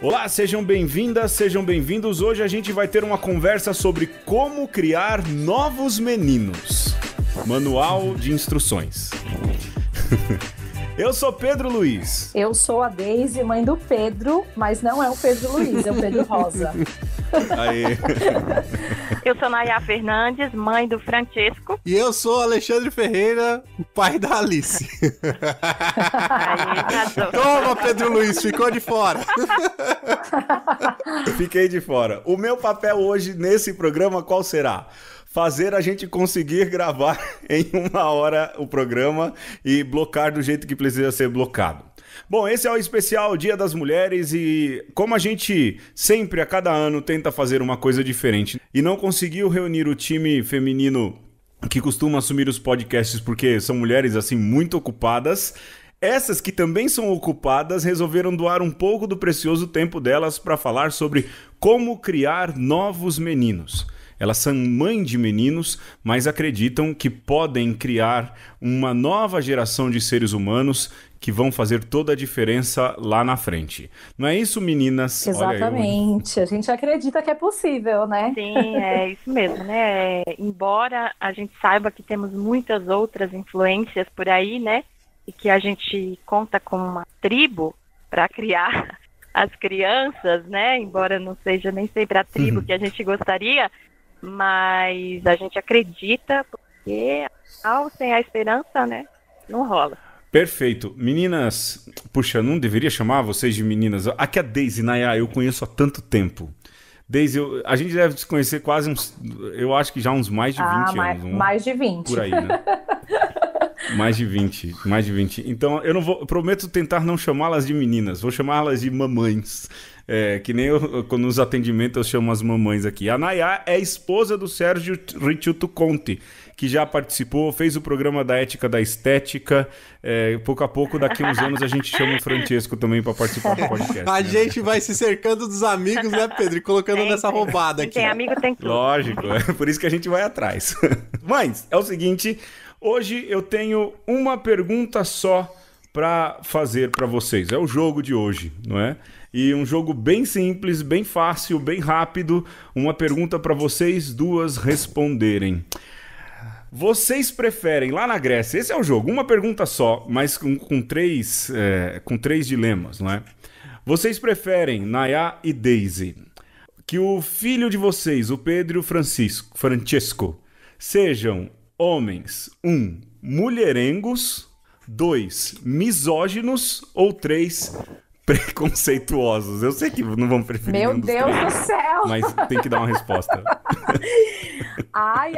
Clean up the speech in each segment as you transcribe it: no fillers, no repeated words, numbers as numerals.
Olá, sejam bem-vindas, sejam bem-vindos. Hoje a gente vai ter uma conversa sobre como criar novos meninos. Manual de instruções. Eu sou Pedro Luiz. Eu sou a Deise, mãe do Pedro, mas não é o Pedro Luiz, é o Pedro Rosa. Aê. Eu sou Nayá Fernandes, mãe do Francesco. E eu sou Alexandre Ferreira, pai da Alice. Aí, Toma, Pedro Luiz, ficou de fora. Fiquei de fora. O meu papel hoje nesse programa qual será? Fazer a gente conseguir gravar em 1 hora o programa e blocar do jeito que precisa ser blocado. Bom, esse é o especial Dia das Mulheres e como a gente sempre, a cada ano, tenta fazer uma coisa diferente e não conseguiu reunir o time feminino que costuma assumir os podcasts porque são mulheres, assim, muito ocupadas, essas que também são ocupadas resolveram doar um pouco do precioso tempo delas para falar sobre como criar novos meninos. Elas são mães de meninos, mas acreditam que podem criar uma nova geração de seres humanos que vão fazer toda a diferença lá na frente. Não é isso, meninas? Exatamente. A gente acredita que é possível, né? sim, é isso mesmo, né? Embora a gente saiba que temos muitas outras influências por aí, né? E que a gente conta com uma tribo para criar as crianças, né? Embora não seja nem sempre a tribo que a gente gostaria, mas a gente acredita, porque sem a esperança, né, não rola. Perfeito. Meninas, puxa, não deveria chamar vocês de meninas. Aqui a Deise, Nayá, eu conheço há tanto tempo. Deise, a gente deve se conhecer quase uns, eu acho que já uns mais de 20 anos. Mais de 20. Por aí, né? Mais de 20. Então, eu não vou, prometo tentar não chamá-las de meninas, vou chamá-las de mamães. Que nem nos atendimentos eu chamo as mamães aqui. A Nayá é esposa do Sérgio Ricciuto Conti, que já participou, fez o programa da Ética da Estética. Pouco a pouco, daqui a uns anos, a gente chama o Francesco também para participar do podcast. A gente vai se cercando dos amigos, né, Pedro? E colocando nessa roubada aqui. Tem amigo, tem tudo. Lógico, é por isso que a gente vai atrás. Mas, é o seguinte, hoje eu tenho uma pergunta só para fazer para vocês. É o jogo de hoje, não é? E um jogo bem simples, bem fácil, bem rápido. Uma pergunta para vocês duas responderem. Vocês preferem, lá na Grécia, esse é o jogo, uma pergunta só, mas com três dilemas, não é? Vocês preferem, Nayá e Deise, que o filho de vocês, o Pedro e o Francesco, sejam homens, 1, mulherengos, 2, misóginos ou 3, preconceituosos? Eu sei que não vão preferir Meu nenhum dos Deus três, do céu! mas tem que dar uma resposta. Ai,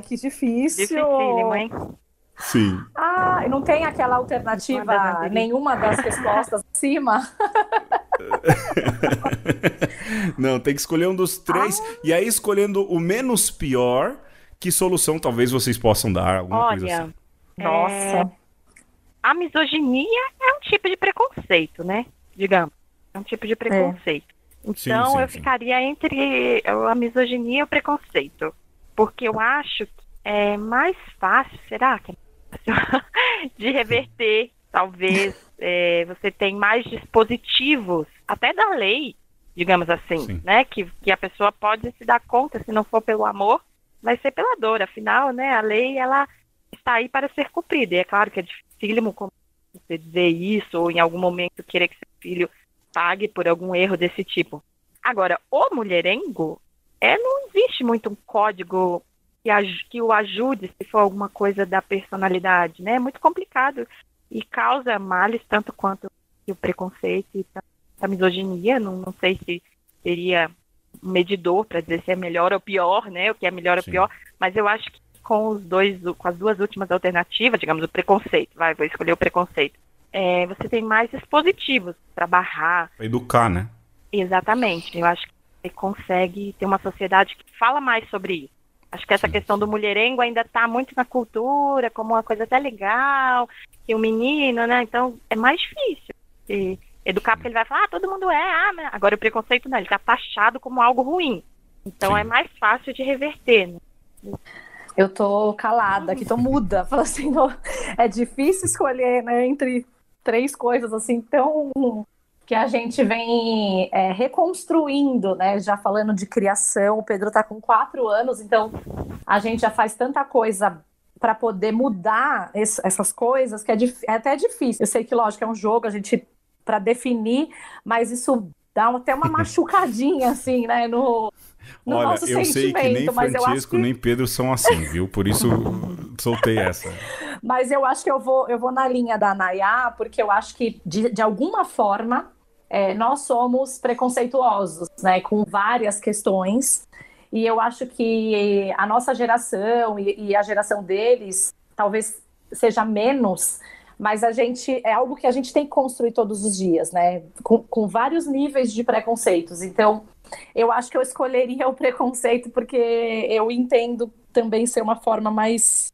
que difícil. Dificílimo, hein? Sim. Ah, não tem aquela alternativa, nenhuma das respostas acima? Não, tem que escolher um dos três. E aí, escolhendo o menos pior, que solução talvez vocês possam dar? Alguma coisa assim. Nossa. A misoginia é um tipo de preconceito, né? Digamos. É um tipo de preconceito. Então, Sim, eu ficaria entre a misoginia e o preconceito. Porque eu acho que é mais fácil, será que é mais fácil de reverter, talvez, você tem mais dispositivos, até da lei, digamos assim, né? Que a pessoa pode se dar conta, se não for pelo amor, vai ser pela dor. Afinal, né, a lei, ela está aí para ser cumprida. E é claro que é dificílimo como você dizer isso, ou em algum momento querer que seu filho pague por algum erro desse tipo. Agora, o mulherengo, não existe muito um código que o ajude se for alguma coisa da personalidade, né? É muito complicado e causa males tanto quanto o preconceito e a misoginia. Não sei se seria um medidor para dizer se é melhor ou pior, né? O que é melhor ou pior, mas eu acho que com as duas últimas alternativas, digamos, o preconceito, vou escolher o preconceito, você tem mais dispositivos para barrar. Pra educar, né? Exatamente. Eu acho que você consegue ter uma sociedade que fala mais sobre isso. Acho que essa questão do mulherengo ainda está muito na cultura, como uma coisa até legal, que o menino, né? Então, é mais difícil de educar, porque ele vai falar, todo mundo né? Agora o preconceito não, ele está taxado como algo ruim. Então, é mais fácil de reverter, né? Eu tô calada aqui, tô muda. Falo assim, é difícil escolher, né, entre 3 coisas assim tão que a gente vem reconstruindo, né? Já falando de criação, o Pedro tá com 4 anos, então a gente já faz tanta coisa para poder mudar essas coisas que é até difícil. Eu sei que, lógico, é um jogo, a gente para definir, mas isso dá até uma machucadinha, assim, né, no Olha, nosso eu sentimento. sei que nem mas eu acho Francesco nem Pedro são assim, viu? Por isso soltei essa. Mas eu acho que eu vou na linha da Nayá, porque eu acho que, de alguma forma, nós somos preconceituosos, né, com várias questões, e eu acho que a nossa geração e a geração deles talvez seja menos, mas é algo que a gente tem que construir todos os dias, né, com vários níveis de preconceitos. Então, eu acho que eu escolheria o preconceito porque eu entendo também ser uma forma mais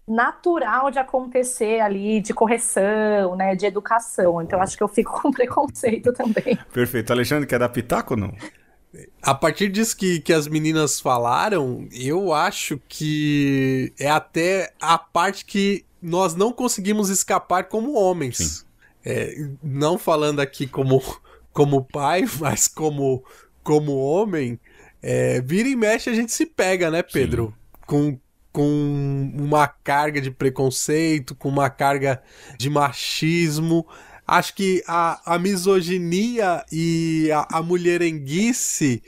natural de acontecer ali, de correção, né, de educação. Então, acho que eu fico com preconceito também. Perfeito. Alexandre, quer dar pitaco ou não? A partir disso que as meninas falaram, eu acho que é até a parte que nós não conseguimos escapar como homens. Não falando aqui como pai, mas como homem, vira e mexe a gente se pega, né, Pedro? Com uma carga de preconceito, com uma carga de machismo. Acho que a misoginia e a mulherenguice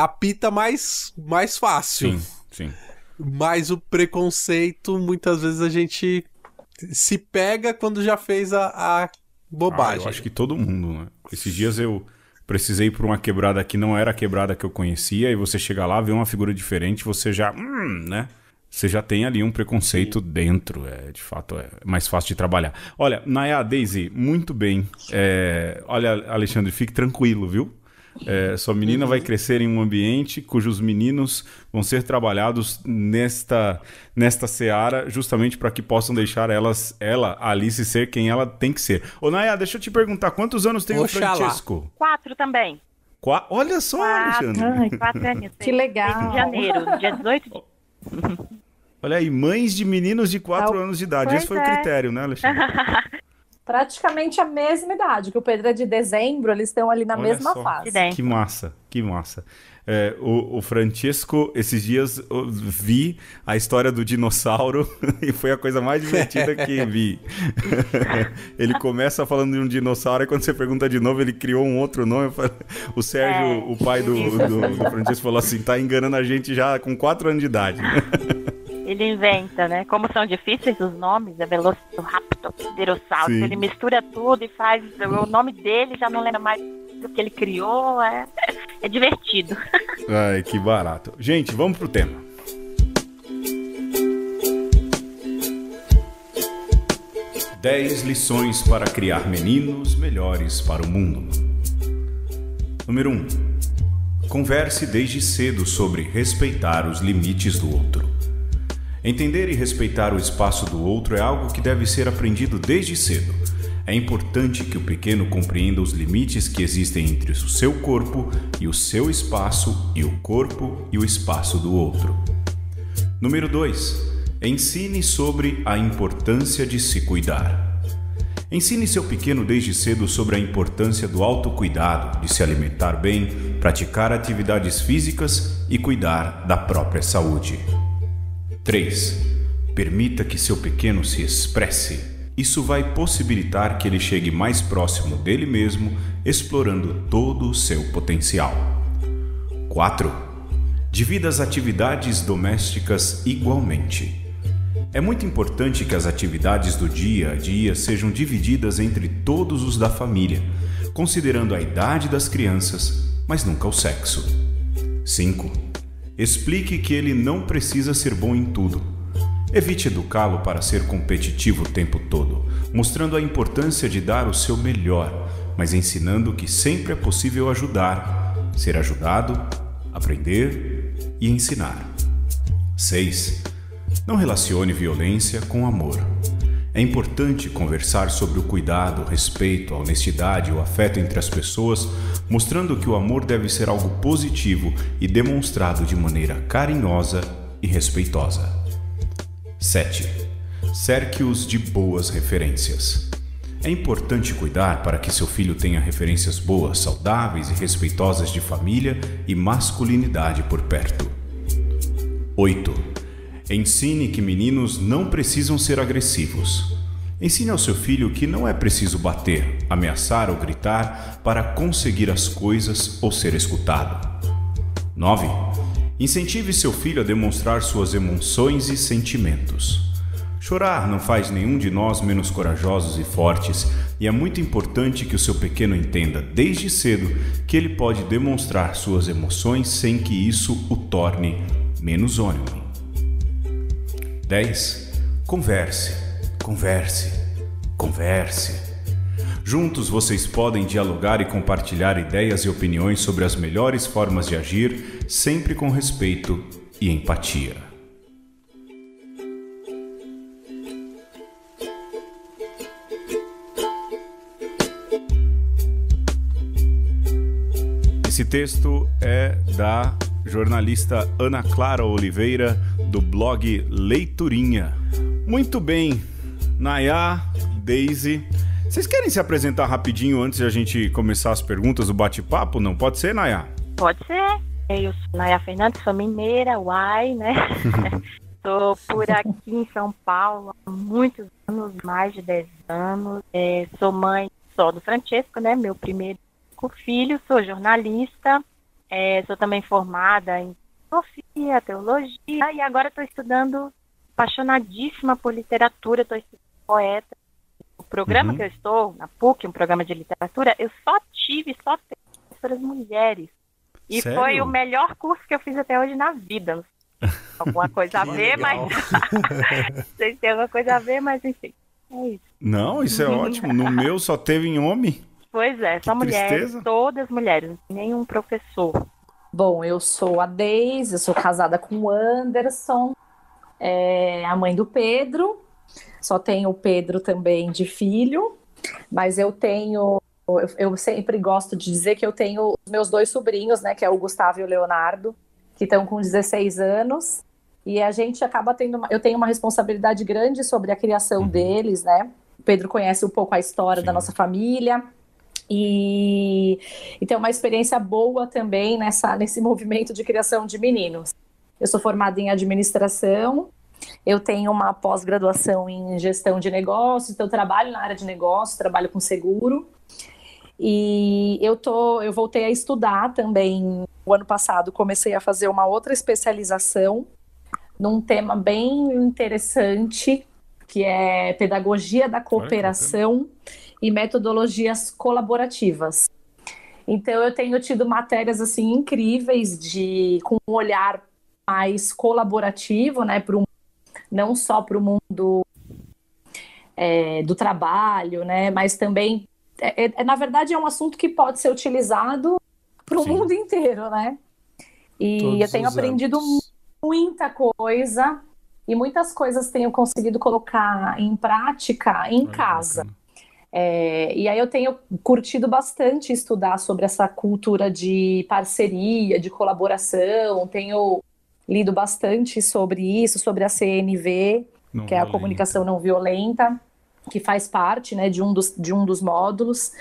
apita mais fácil. Sim. Mas o preconceito, muitas vezes a gente se pega quando já fez a bobagem. Eu acho que todo mundo, né? Esses dias eu precisei ir por uma quebrada que não era a quebrada que eu conhecia, e você chega lá, vê uma figura diferente, você já, né? Você já tem ali um preconceito dentro, de fato é mais fácil de trabalhar. Olha, Nayá, Daisy, muito bem. Olha, Alexandre, fique tranquilo, viu? Sua menina vai crescer em um ambiente cujos meninos vão ser trabalhados nesta seara, justamente para que possam deixar ela, Alice, ser quem ela tem que ser. Ô, Nayá, deixa eu te perguntar, quantos anos tem o Francesco? 4 também. Olha só, 4. Alexandre. Ai, 4 anos. Que legal. Em janeiro, dia 18 de... Olha aí, mães de meninos de 4 anos de idade. Esse foi o critério, né, Alexandre? Praticamente a mesma idade, que o Pedro é de dezembro, eles estão ali na mesma fase. Que massa. O Francesco, esses dias eu vi a história do dinossauro e foi a coisa mais divertida que vi. Ele começa falando de um dinossauro e quando você pergunta de novo, ele criou um outro nome. O Sérgio, o pai do Francesco, falou assim, tá enganando a gente já com 4 anos de idade. Ele inventa, né? Como são difíceis os nomes, Velociraptor, Pterossauro, ele mistura tudo e faz o nome dele, já não lembra mais do que ele criou, é divertido. Ai, que barato. Gente, vamos pro tema. Dez lições para criar meninos melhores para o mundo. Número 1. Converse desde cedo sobre respeitar os limites do outro. Entender e respeitar o espaço do outro é algo que deve ser aprendido desde cedo. É importante que o pequeno compreenda os limites que existem entre o seu corpo e o seu espaço e o corpo e o espaço do outro. Número 2. Ensine sobre a importância de se cuidar. Ensine seu pequeno desde cedo sobre a importância do autocuidado, de se alimentar bem, praticar atividades físicas e cuidar da própria saúde. 3. Permita que seu pequeno se expresse. Isso vai possibilitar que ele chegue mais próximo dele mesmo, explorando todo o seu potencial. 4. Divida as atividades domésticas igualmente. É muito importante que as atividades do dia a dia sejam divididas entre todos os da família, considerando a idade das crianças, mas nunca o sexo. 5. Explique que ele não precisa ser bom em tudo. Evite educá-lo para ser competitivo o tempo todo, mostrando a importância de dar o seu melhor, mas ensinando que sempre é possível ajudar, ser ajudado, aprender e ensinar. 6. Não relacione violência com amor. É importante conversar sobre o cuidado, o respeito, a honestidade e o afeto entre as pessoas, mostrando que o amor deve ser algo positivo e demonstrado de maneira carinhosa e e respeitosa. 7. Cerque-os de boas referências. É importante cuidar para que seu filho tenha referências boas, saudáveis e respeitosas de família e masculinidade por perto. 8. Ensine que meninos não precisam ser agressivos. Ensine ao seu filho que não é preciso bater, ameaçar ou gritar para conseguir as coisas ou ser escutado. 9. Incentive seu filho a demonstrar suas emoções e sentimentos. Chorar não faz nenhum de nós menos corajosos e fortes, e é muito importante que o seu pequeno entenda desde cedo que ele pode demonstrar suas emoções sem que isso o torne menos homem. 10. Converse, converse, converse. Juntos vocês podem dialogar e compartilhar ideias e opiniões sobre as melhores formas de agir, sempre com respeito e empatia. Esse texto é da jornalista Ana Clara Oliveira, do blog Leiturinha. Muito bem, Nayá, Daisy, vocês querem se apresentar rapidinho antes de a gente começar as perguntas do bate-papo? Não pode ser, Nayá? Pode ser. Eu sou Nayá Fernandes, sou mineira, né? Estou por aqui em São Paulo há muitos anos, mais de 10 anos. Sou mãe só do Francesco, né? Meu primeiro filho, sou jornalista, sou também formada em filosofia, teologia, e agora estou estudando, apaixonadíssima por literatura, estou estudando poeta. O programa que eu estou, na PUC, um programa de literatura, eu só tenho professoras mulheres. E Sério? Foi o melhor curso que eu fiz até hoje na vida. Não sei se tem alguma coisa a ver, mas... Não sei se tem alguma coisa a ver, mas enfim, é isso. Não, isso é ótimo. No meu só teve em homem. Pois é, só mulheres, tristeza. todas mulheres, não tem nenhum professor. Bom, eu sou a Deise, eu sou casada com o Anderson, a mãe do Pedro. Só tenho o Pedro também de filho, mas eu sempre gosto de dizer que eu tenho os meus 2 sobrinhos, né, que é o Gustavo e o Leonardo, que estão com 16 anos, e a gente acaba eu tenho uma responsabilidade grande sobre a criação deles, né? O Pedro conhece um pouco a história da nossa família, e tem uma experiência boa também nesse movimento de criação de meninos. Eu sou formada em administração, eu tenho uma pós-graduação em gestão de negócios, então eu trabalho na área de negócios, trabalho com seguro, e eu voltei a estudar também. O ano passado comecei a fazer uma outra especialização num tema bem interessante, que é pedagogia da cooperação e metodologias colaborativas. Então eu tenho tido matérias assim incríveis com um olhar mais colaborativo, né, não só para o mundo do trabalho, né, mas também na verdade é um assunto que pode ser utilizado para o mundo inteiro, né? E Todos eu tenho aprendido muita coisa, e muitas coisas tenho conseguido colocar em prática em casa. E aí eu tenho curtido bastante estudar sobre essa cultura de parceria, de colaboração. Tenho lido bastante sobre isso, sobre a CNV, que é a comunicação não violenta, que faz parte, né, de um dos módulos.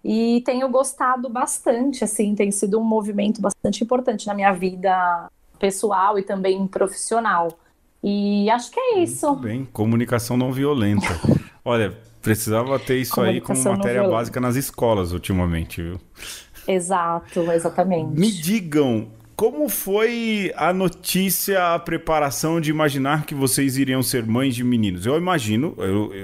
E tenho gostado bastante, assim, tem sido um movimento bastante importante na minha vida pessoal e também profissional. E acho que é isso. Muito bem, comunicação não violenta. Olha, precisava ter isso aí como matéria básica nas escolas ultimamente, viu? Exato, exatamente. Me digam, como foi a notícia, a preparação de imaginar que vocês iriam ser mães de meninos? Eu imagino,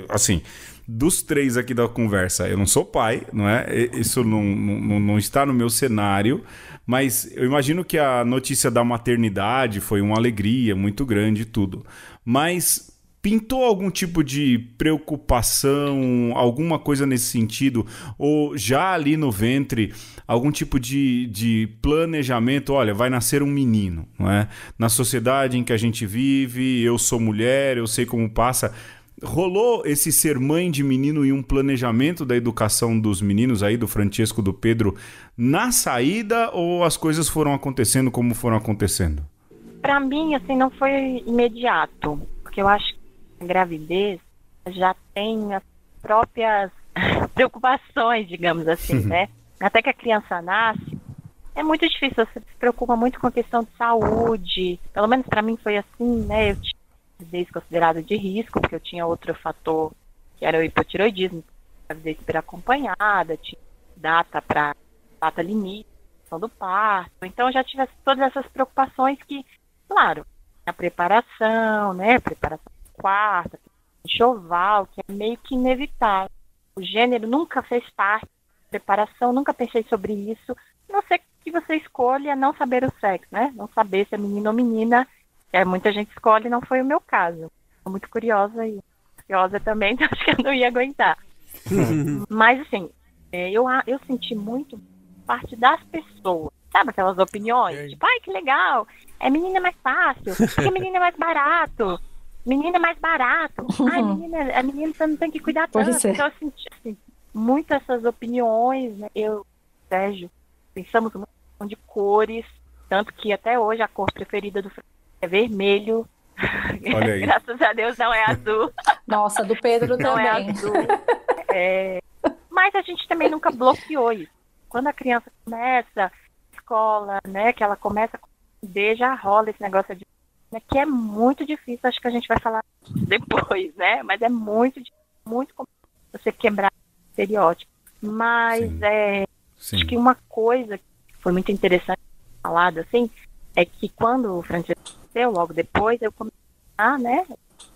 assim, dos 3 aqui da conversa, eu não sou pai, não é? Isso não está no meu cenário, mas eu imagino que a notícia da maternidade foi uma alegria muito grande e tudo. Mas pintou algum tipo de preocupação, alguma coisa nesse sentido? Ou já ali no ventre, algum tipo de planejamento? Olha, vai nascer um menino, não é? Na sociedade em que a gente vive, eu sou mulher, eu sei como passa. Rolou esse ser mãe de menino e um planejamento da educação dos meninos aí, do Francesco, do Pedro, na saída, ou as coisas foram acontecendo como foram acontecendo? Pra mim, assim, não foi imediato, porque eu acho que a gravidez já tem as próprias preocupações, digamos assim, né? Até que a criança nasce, é muito difícil, você se preocupa muito com a questão de saúde, pelo menos pra mim foi assim, né? Eu tinha gravidez considerada de risco, porque eu tinha outro fator, que era o hipotireoidismo, gravidez superacompanhada, tinha data limite, questão do parto, então eu já tive todas essas preocupações que, claro, a preparação, né? Preparação do quarto, enxoval, que é meio que inevitável. O gênero nunca fez parte da preparação, nunca pensei sobre isso. A não ser que você escolha não saber o sexo, né? Não saber se é menino ou menina. Muita gente escolhe, não foi o meu caso. Estou muito curiosa e ansiosa também, então acho que eu não ia aguentar. Mas, assim, eu senti muito parte das pessoas. Sabe aquelas opiniões? Tipo, ai, que legal, menina é mais fácil, porque menina é mais barato. Menina é mais barato. Ai, a menina você não tem que cuidar tanto. Então eu senti assim, muito essas opiniões, né? Eu, Sérgio, pensamos muito de cores, tanto que até hoje a cor preferida do Francisco é vermelho. Olha aí. Graças a Deus não é azul. Nossa, do Pedro não também. É azul. Mas a gente também nunca bloqueou isso. Quando a criança começa a escola, né, que ela começa a aprender, já rola esse negócio de que é muito difícil, acho que a gente vai falar depois, né? Mas é muito difícil, muito complicado você quebrar o estereótipo. Mas acho que uma coisa que foi muito interessante falado assim, é que quando o Francisco nasceu, logo depois, eu comecei né?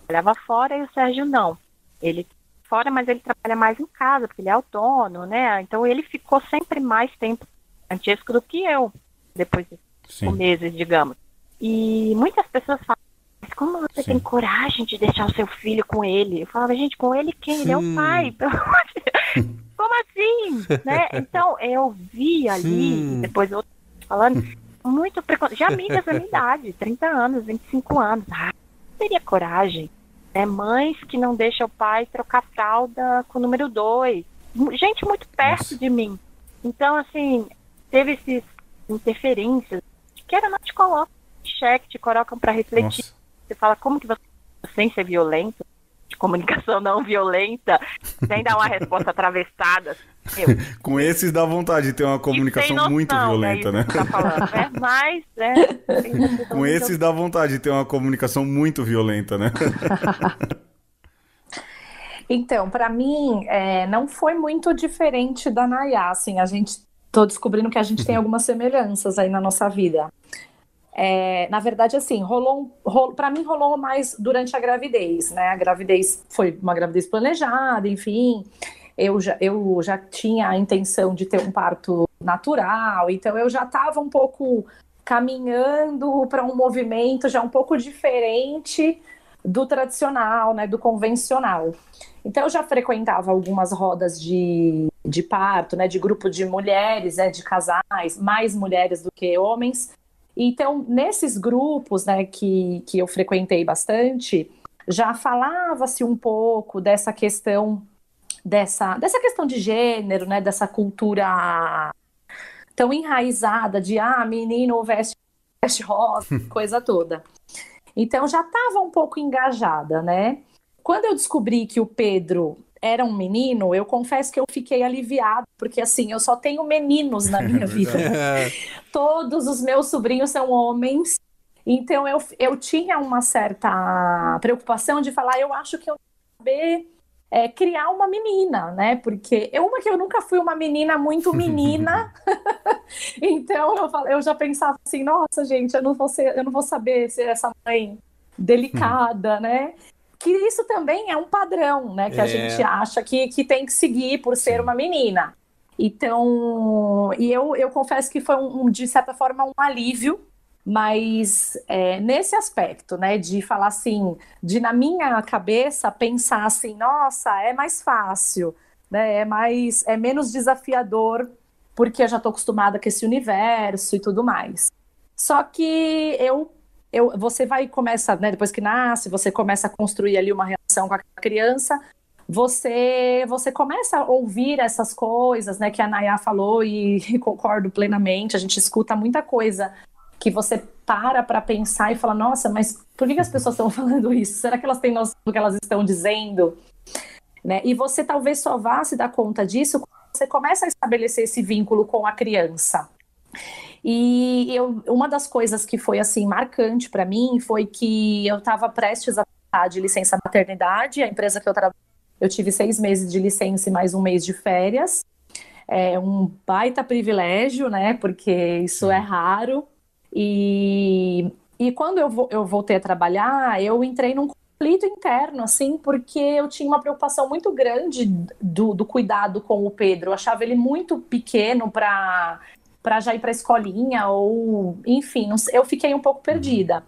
Trabalhava fora e o Sérgio não. Ele fora, mas ele trabalha mais em casa, porque ele é autônomo, né? Então ele ficou sempre mais tempo Francesco do que eu, depois de 5 meses, digamos. E muitas pessoas falam, mas como você tem coragem de deixar o seu filho com ele? Eu falava, gente, com ele quem? Ele é o pai, pelo amor de Deus. Como assim? Né? Então, eu vi ali, depois outros falando, muito preconceito. Já amigas da minha idade, 30 anos, 25 anos. Teria coragem. Né? Mães que não deixam o pai trocar fralda com o número 2. Gente muito perto de mim. Então, assim, teve essas interferências que não te colocam em xeque, te colocam para refletir. Nossa. Você fala, como que você, sem ser violento, de comunicação não violenta, sem dar uma resposta atravessada. Com esses dá vontade de ter uma comunicação noção, muito violenta, né? Tá falando, né? Mas, com esses dá vontade de ter uma comunicação muito violenta, né? Então, para mim, não foi muito diferente da Nayá, assim, tô descobrindo que a gente tem algumas semelhanças aí na nossa vida. Na verdade, assim, para mim rolou mais durante a gravidez, né? A gravidez foi uma gravidez planejada, enfim. Eu já tinha a intenção de ter um parto natural, então eu já estava um pouco caminhando para um movimento já um pouco diferente do tradicional, né? Do convencional. Então eu já frequentava algumas rodas de parto, né? De grupo de mulheres, né? De casais, mais mulheres do que homens. Então, nesses grupos, né, que eu frequentei bastante, já falava-se um pouco dessa questão questão de gênero, né, dessa cultura tão enraizada de menino veste rosa, coisa toda. Então, já estava um pouco engajada, né? Quando eu descobri que o Pedro era um menino, eu confesso que eu fiquei aliviada, porque assim, eu só tenho meninos na minha vida. Todos os meus sobrinhos são homens, então eu tinha uma certa preocupação de falar, eu acho que eu vou saber criar uma menina, né? Porque eu nunca fui uma menina muito menina, então eu já pensava assim, nossa, gente, eu não vou saber ser essa mãe delicada, né? Que isso também é um padrão, né? Que a gente acha que tem que seguir por ser uma menina. Então, e eu confesso que foi de certa forma um alívio, mas nesse aspecto, né? De falar assim, de na minha cabeça pensar assim, nossa, é mais fácil, né? É menos desafiador, porque eu já estou acostumada com esse universo e tudo mais. Só que você começa, né, depois que nasce, você começa a construir ali uma relação com a criança, você começa a ouvir essas coisas, né, que a Nayá falou e concordo plenamente, a gente escuta muita coisa que você para pensar e fala, nossa, mas por que as pessoas estão falando isso? Será que elas têm noção do que elas estão dizendo? Né? E você talvez só vá se dar conta disso quando você começa a estabelecer esse vínculo com a criança. E uma das coisas que foi assim marcante para mim foi que eu estava prestes a passar de licença maternidade. A empresa que eu trabalho, eu tive 6 meses de licença e mais 1 mês de férias. É um baita privilégio, né? Porque isso é raro. E quando eu voltei a trabalhar, eu entrei num conflito interno, assim, porque eu tinha uma preocupação muito grande do cuidado com o Pedro. Eu achava ele muito pequeno para já ir para a escolinha, ou enfim, eu fiquei um pouco perdida.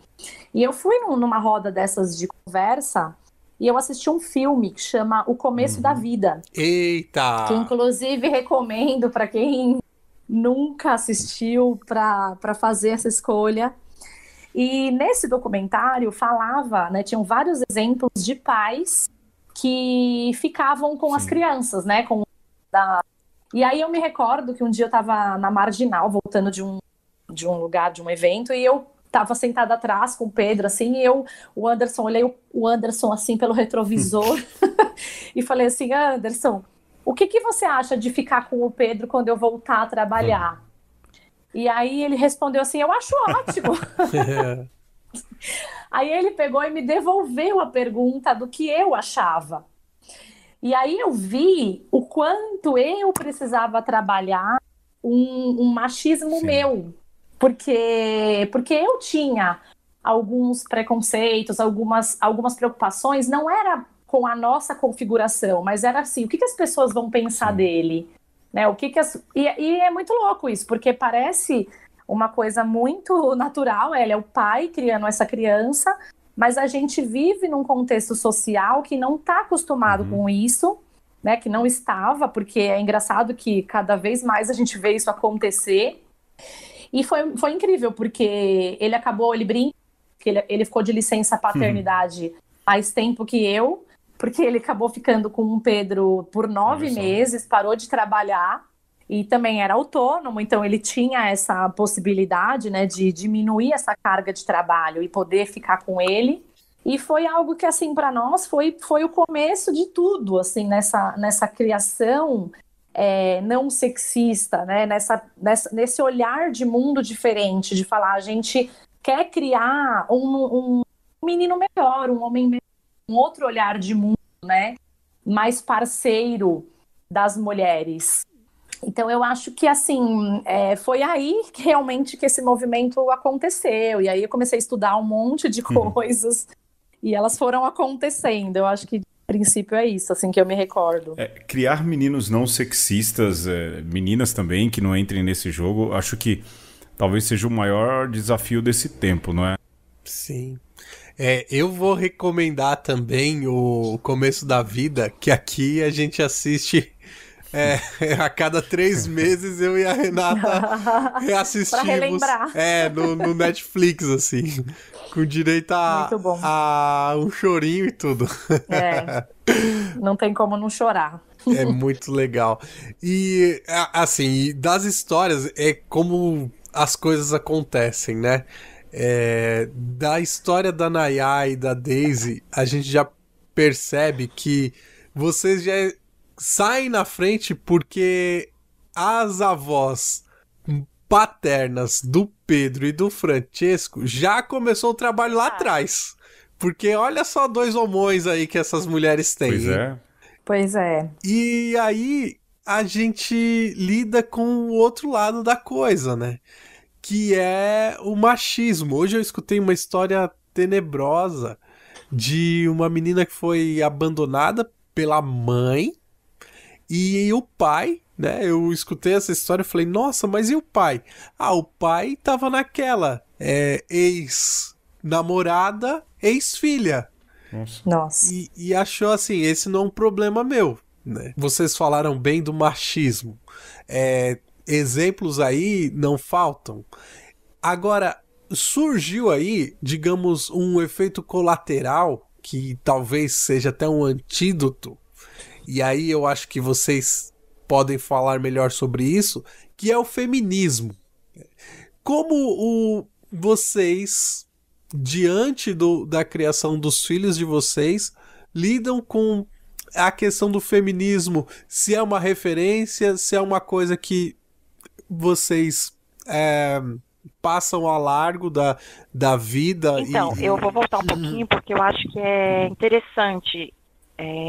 E eu fui numa roda dessas de conversa e eu assisti um filme que chama O Começo da Vida. Eita! Que inclusive recomendo para quem nunca assistiu para fazer essa escolha. E nesse documentário falava, né, tinham vários exemplos de pais que ficavam com as crianças, né, E aí eu me recordo que um dia eu estava na Marginal, voltando de um lugar, de um evento, e eu estava sentada atrás com o Pedro, assim, e olhei o Anderson, assim, pelo retrovisor, e falei assim, Anderson, o que você acha de ficar com o Pedro quando eu voltar a trabalhar? E aí ele respondeu assim, eu acho ótimo. Aí ele pegou e me devolveu a pergunta do que eu achava. E aí eu vi o quanto eu precisava trabalhar um machismo meu, porque eu tinha alguns preconceitos, algumas preocupações, não era com a nossa configuração, mas era assim, o que as pessoas vão pensar dele? Né? E é muito louco isso, porque parece uma coisa muito natural, ele é o pai criando essa criança, mas a gente vive num contexto social que não está acostumado com isso, né? Que não estava, porque é engraçado que cada vez mais a gente vê isso acontecer. E foi incrível, porque ele brinca, que ele ficou de licença paternidade mais tempo que eu, porque ele acabou ficando com o Pedro por 9 meses, parou de trabalhar e também era autônomo, então ele tinha essa possibilidade, né, de diminuir essa carga de trabalho e poder ficar com ele. E foi algo que, assim, para nós foi o começo de tudo, assim, nessa criação não sexista, né, nesse olhar de mundo diferente, de falar, a gente quer criar um menino melhor, um homem melhor, um outro olhar de mundo, né, mais parceiro das mulheres. Então eu acho que assim, foi aí que realmente que esse movimento aconteceu, e aí eu comecei a estudar um monte de coisas, e elas foram acontecendo. Eu acho que de princípio é isso, assim, que eu me recordo. Criar meninos não sexistas, meninas também que não entrem nesse jogo, acho que talvez seja o maior desafio desse tempo, não é? Sim. Eu vou recomendar também o Começo da Vida, que aqui a gente assiste a cada 3 meses, eu e a Renata reassistimos. Pra relembrar. No Netflix, assim, com direito a um chorinho e tudo. Não tem como não chorar. É muito legal. E, assim, das histórias, é como as coisas acontecem, né? Da história da Nayá e da Daisy, a gente já percebe que vocês já saem na frente porque as avós paternas do Pedro e do Francesco já começou o trabalho lá atrás. Porque olha só 2 homões aí que essas mulheres têm. Pois é. E aí a gente lida com o outro lado da coisa, né? Que é o machismo. Hoje eu escutei uma história tenebrosa de uma menina que foi abandonada pela mãe e o pai, né? Eu escutei essa história e falei, nossa, mas e o pai? O pai tava naquela ex-namorada, ex-filha. Nossa. E achou assim, esse não é um problema meu, né? Vocês falaram bem do machismo. Exemplos aí não faltam. Agora, surgiu aí, digamos, um efeito colateral que talvez seja até um antídoto. E aí eu acho que vocês podem falar melhor sobre isso, que é o feminismo. Como vocês, diante da criação dos filhos de vocês, lidam com a questão do feminismo? Se é uma referência, se é uma coisa que vocês passam ao largo da vida? Então, eu vou voltar um pouquinho, porque eu acho que é interessante,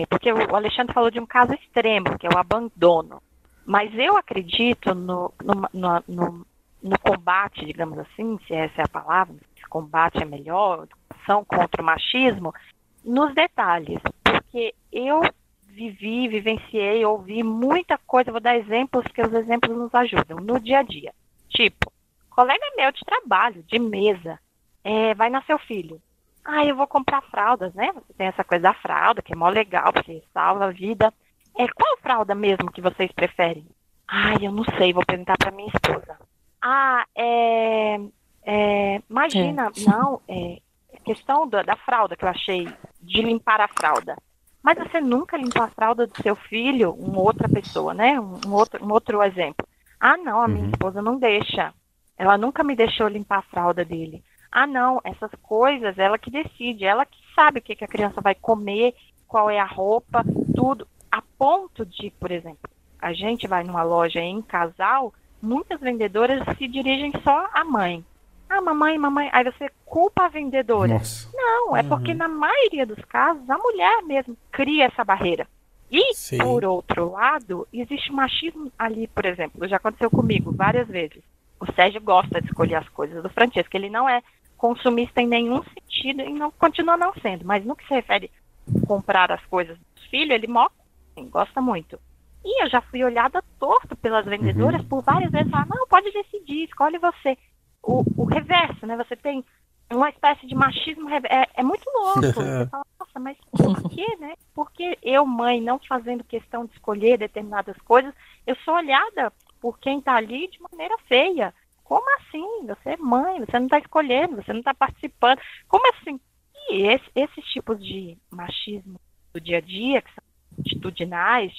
porque o Alexandre falou de um caso extremo, que é o abandono. Mas eu acredito no combate, digamos assim, se essa é a palavra, se combate é melhor, educação contra o machismo, nos detalhes. Porque eu vivenciei, ouvi muita coisa, vou dar exemplos, que os exemplos nos ajudam, no dia a dia. Tipo, colega meu de trabalho, de mesa, vai nascer o filho. Eu vou comprar fraldas, né? Você tem essa coisa da fralda, que é mó legal, porque salva a vida. Qual fralda mesmo que vocês preferem? Eu não sei, vou perguntar para minha esposa. Imagina, não, questão da fralda que eu achei, de limpar a fralda. Mas você nunca limpou a fralda do seu filho, uma outra pessoa, né? Um outro exemplo. Não, a minha esposa não deixa. Ela nunca me deixou limpar a fralda dele. Não, essas coisas, ela que decide, ela que sabe o que a criança vai comer, qual é a roupa, tudo. A ponto de, por exemplo, a gente vai numa loja em casal, muitas vendedoras se dirigem só à mãe. Mamãe, aí você culpa a vendedora. Nossa. Não, é porque na maioria dos casos, a mulher mesmo cria essa barreira. E, sim, por outro lado, existe machismo ali, por exemplo, já aconteceu comigo várias vezes. O Sérgio gosta de escolher as coisas do Francesco, ele não é consumista em nenhum sentido e continua não sendo, mas no que se refere a comprar as coisas dos filhos, ele gosta muito. E eu já fui olhada torto pelas vendedoras por várias vezes, não, pode decidir, escolhe você. O reverso, né? Você tem uma espécie de machismo, é muito louco. Você fala, nossa, mas por quê, né? Porque eu, mãe, não fazendo questão de escolher determinadas coisas, eu sou olhada por quem tá ali de maneira feia. Como assim? Você é mãe, você não tá escolhendo, você não tá participando. Como assim? E esses tipos de machismo do dia a dia, que são atitudinais,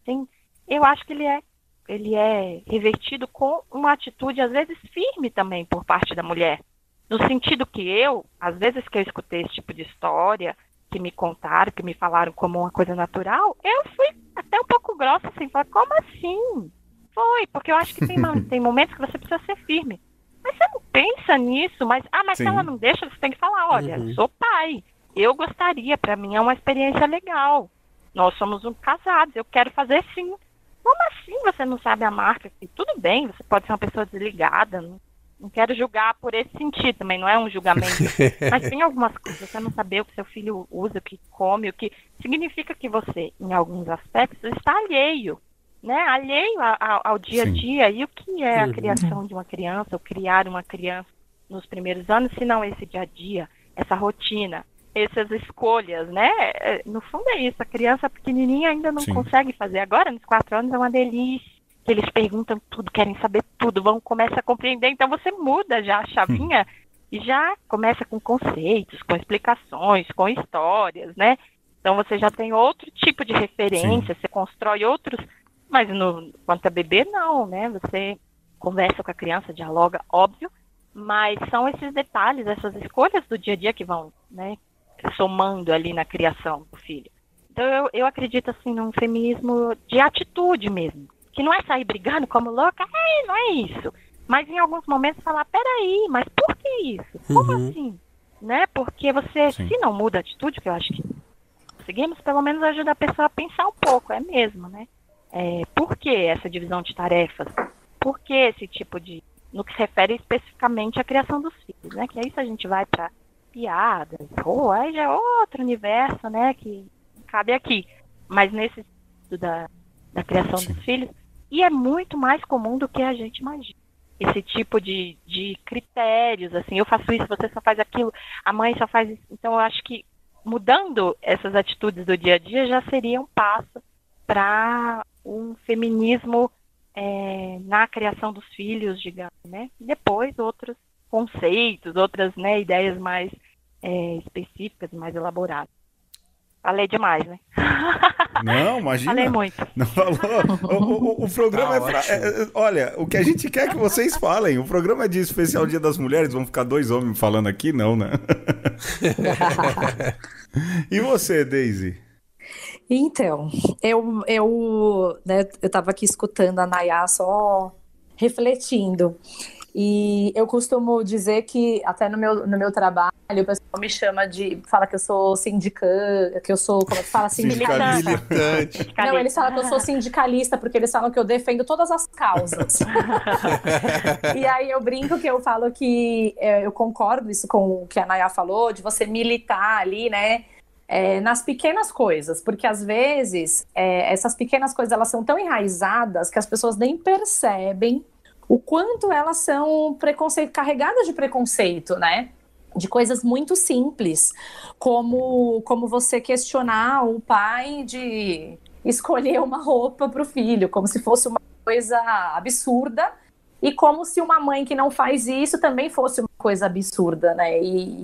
assim, eu acho que ele é revertido com uma atitude, às vezes, firme também por parte da mulher. No sentido que às vezes que eu escutei esse tipo de história, que me contaram, que me falaram como uma coisa natural, eu fui até um pouco grossa, assim, falar, como assim? Foi, porque eu acho que tem momentos que você precisa ser firme. Mas você não pensa nisso, mas se ela não deixa, você tem que falar, olha, sou pai, eu gostaria, para mim é uma experiência legal. Nós somos casados, eu quero fazer sim. Como assim você não sabe a marca? E tudo bem, você pode ser uma pessoa desligada, não quero julgar por esse sentido também, não é um julgamento. Mas tem algumas coisas, você não saber o que seu filho usa, o que come, o que significa que você, em alguns aspectos, está alheio, né? Alheio ao dia a dia. E o que é a criação de uma criança, ou criar uma criança nos primeiros anos, se não esse dia a dia, essa rotina, essas escolhas, né? No fundo é isso, a criança pequenininha ainda não consegue fazer. Agora, nos 4 anos, é uma delícia. Eles perguntam tudo, querem saber tudo, começa a compreender. Então, você muda já a chavinha e já começa com conceitos, com explicações, com histórias, né? Então, você já tem outro tipo de referência, você constrói outros... Mas, quanto a bebê, não, né? Você conversa com a criança, dialoga, óbvio, mas são esses detalhes, essas escolhas do dia a dia que vão, né, somando ali na criação do filho. Então, eu acredito, assim, num feminismo de atitude mesmo, que não é sair brigando como louca, não é isso. Mas, em alguns momentos, falar, peraí, mas por que isso? Como assim? Né? Porque você, se não muda a atitude, que eu acho que conseguimos, pelo menos ajuda a pessoa a pensar um pouco, é mesmo, né? Por que essa divisão de tarefas? Por que esse tipo de... No que se refere especificamente à criação dos filhos, né? Que aí se a gente vai para piadas, aí já é outro universo, né? Que cabe aqui. Mas nesse sentido da criação dos filhos, e é muito mais comum do que a gente imagina. Esse tipo de critérios, assim, eu faço isso, você só faz aquilo, a mãe só faz isso. Então eu acho que mudando essas atitudes do dia a dia já seria um passo para um feminismo na criação dos filhos, digamos, né? E depois outros conceitos, outras, né, ideias mais específicas, mais elaboradas. Falei demais, né? Não, imagina. Falei muito. Não falou. O programa olha, o que a gente quer que vocês falem. O programa é de especial Dia das Mulheres. Vão ficar 2 homens falando aqui? Não, né? E você, Daisy? Então, eu tava aqui escutando a Nayá só refletindo. E eu costumo dizer que até no meu trabalho o pessoal me fala que eu sou sindicante, que eu sou, como é que fala, militante. Não, eles falam que eu sou sindicalista porque eles falam que eu defendo todas as causas. E aí eu brinco que eu falo que eu concordo isso com o que a Nayá falou, de você militar ali, né? Nas pequenas coisas, porque às vezes essas pequenas coisas elas são tão enraizadas que as pessoas nem percebem o quanto elas são carregadas de preconceito, né? De coisas muito simples, como você questionar o pai de escolher uma roupa para o filho, como se fosse uma coisa absurda, e como se uma mãe que não faz isso também fosse uma coisa absurda, né? E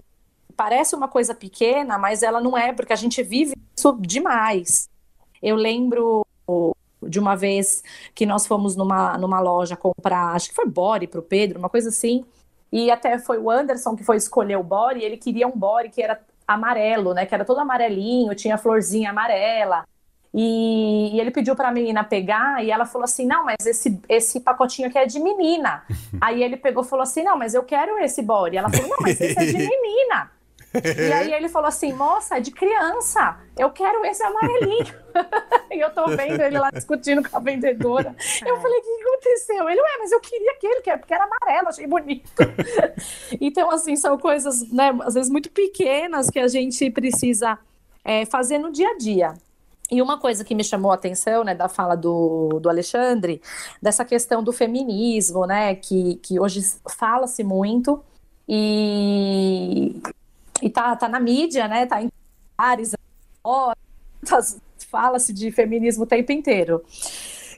parece uma coisa pequena, mas ela não é, porque a gente vive isso demais. Eu lembro de uma vez que nós fomos numa loja comprar, acho que foi body para o Pedro, uma coisa assim, e até foi o Anderson que foi escolher o body, e ele queria um body que era amarelo, né, que era todo amarelinho, tinha florzinha amarela, e ele pediu para a menina pegar, e ela falou assim, não, mas esse pacotinho aqui é de menina. Aí ele pegou e falou assim, não, mas eu quero esse body. Ela falou, não, mas esse é de menina. E aí ele falou assim, moça, é de criança, eu quero esse amarelinho. E eu tô vendo ele lá discutindo com a vendedora. Eu falei, o que aconteceu? Ele, mas eu queria aquele, porque era amarelo, achei bonito. Então, assim, são coisas, né, às vezes muito pequenas que a gente precisa fazer no dia a dia. E uma coisa que me chamou a atenção, né, da fala do Alexandre, dessa questão do feminismo, né, que hoje fala-se muito, e tá na mídia, né? Tá em áreas, fala-se de feminismo o tempo inteiro.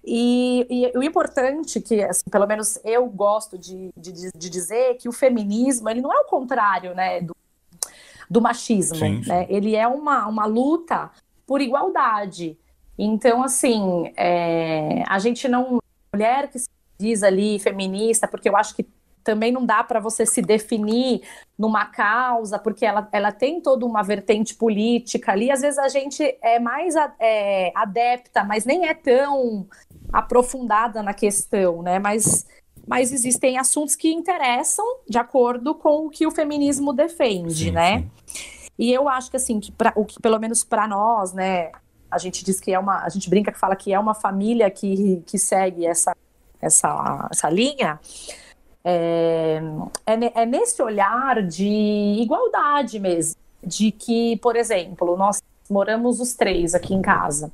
E o importante que, assim, pelo menos eu gosto de dizer que o feminismo, ele não é o contrário, né, do machismo, sim. Né? Ele é uma luta por igualdade. Então, assim, a gente não... Mulher que se diz ali feminista, porque eu acho que também não dá para você se definir numa causa, porque ela tem toda uma vertente política ali. Às vezes a gente é mais adepta, mas nem é tão aprofundada na questão, né? Mas existem assuntos que interessam de acordo com o que o feminismo defende, sim, né? Sim. E eu acho que, assim, o que pelo menos para nós, né? A gente diz que a gente brinca que fala que é uma família que segue essa linha. É nesse olhar de igualdade mesmo, de que, por exemplo, nós moramos os 3 aqui em casa,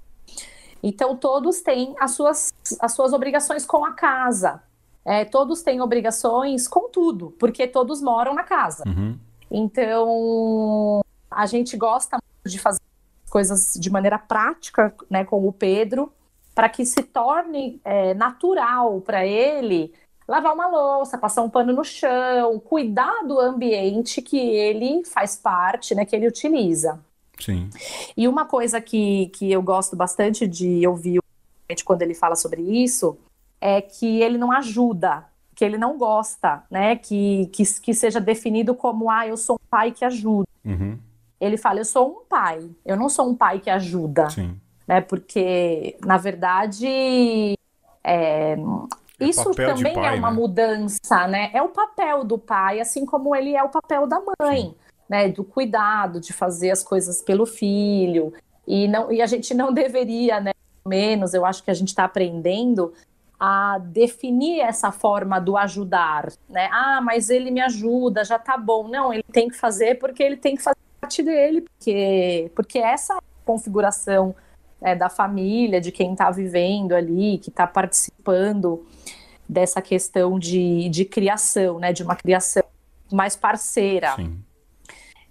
então todos têm as suas obrigações com a casa, todos têm obrigações com tudo, porque todos moram na casa. Uhum. Então a gente gosta muito de fazer coisas de maneira prática, né, com o Pedro, para que se torne natural para ele lavar uma louça, passar um pano no chão, cuidar do ambiente que ele faz parte, né, que ele utiliza. Sim. E uma coisa que eu gosto bastante de ouvir quando ele fala sobre isso é que ele não ajuda, que ele não gosta, né, que seja definido como, eu sou um pai que ajuda. Uhum. Ele fala, eu sou um pai, eu não sou um pai que ajuda. Sim. Né, porque, na verdade, isso também pai, é uma mudança, né? É o papel do pai, assim como ele é o papel da mãe, né? Do cuidado, de fazer as coisas pelo filho. E a gente não deveria, né? Pelo menos, eu acho que a gente está aprendendo a definir essa forma do ajudar, né? Mas ele me ajuda, já tá bom. Não, ele tem que fazer porque ele tem que fazer parte dele, porque essa configuração da família, de quem está vivendo ali, que está participando dessa questão de criação, né, de uma criação mais parceira. Sim.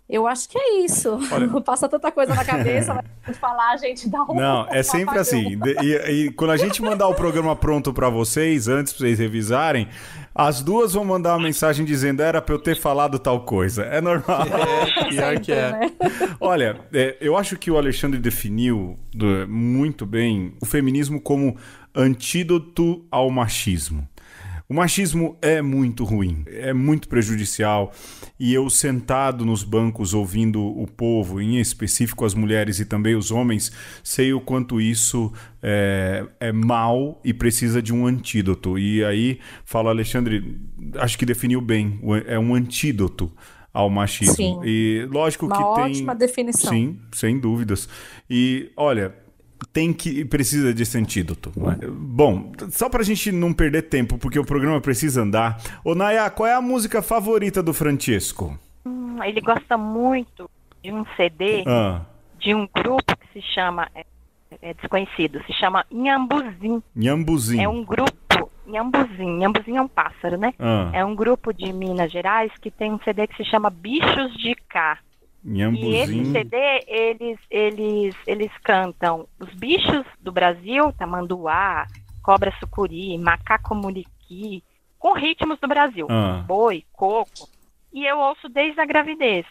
Eu acho que é isso. Olha... Passa tanta coisa na cabeça, vai falar, a gente dá um... Não, é sempre assim. E quando a gente mandar o programa pronto pra vocês, antes pra vocês revisarem, as duas vão mandar uma mensagem dizendo era pra eu ter falado tal coisa. É normal. Pior que é. Né? Olha, eu acho que o Alexandre definiu muito bem o feminismo como antídoto ao machismo. O machismo é muito ruim, é muito prejudicial, e eu sentado nos bancos ouvindo o povo, em específico as mulheres e também os homens, sei o quanto isso é mal e precisa de um antídoto. E aí, fala Alexandre, acho que definiu bem, é um antídoto ao machismo. Sim. E lógico que tem... Uma ótima definição. Sim, sem dúvidas. E olha... precisa desse antídoto. Bom, só pra gente não perder tempo, porque o programa precisa andar. Ô Naya, qual é a música favorita do Francesco? Ele gosta muito de um CD de um grupo que se chama, é desconhecido, se chama Inhambuzinho. Inhambuzinho. É um grupo, Inhambuzinho. Inhambuzinho é um pássaro, né? É um grupo de Minas Gerais que tem um CD que se chama Bichos de Cá. E esse CD, eles cantam os bichos do Brasil, tamanduá, cobra sucuri, macaco muriqui, com ritmos do Brasil, boi, coco. E eu ouço desde a gravidez.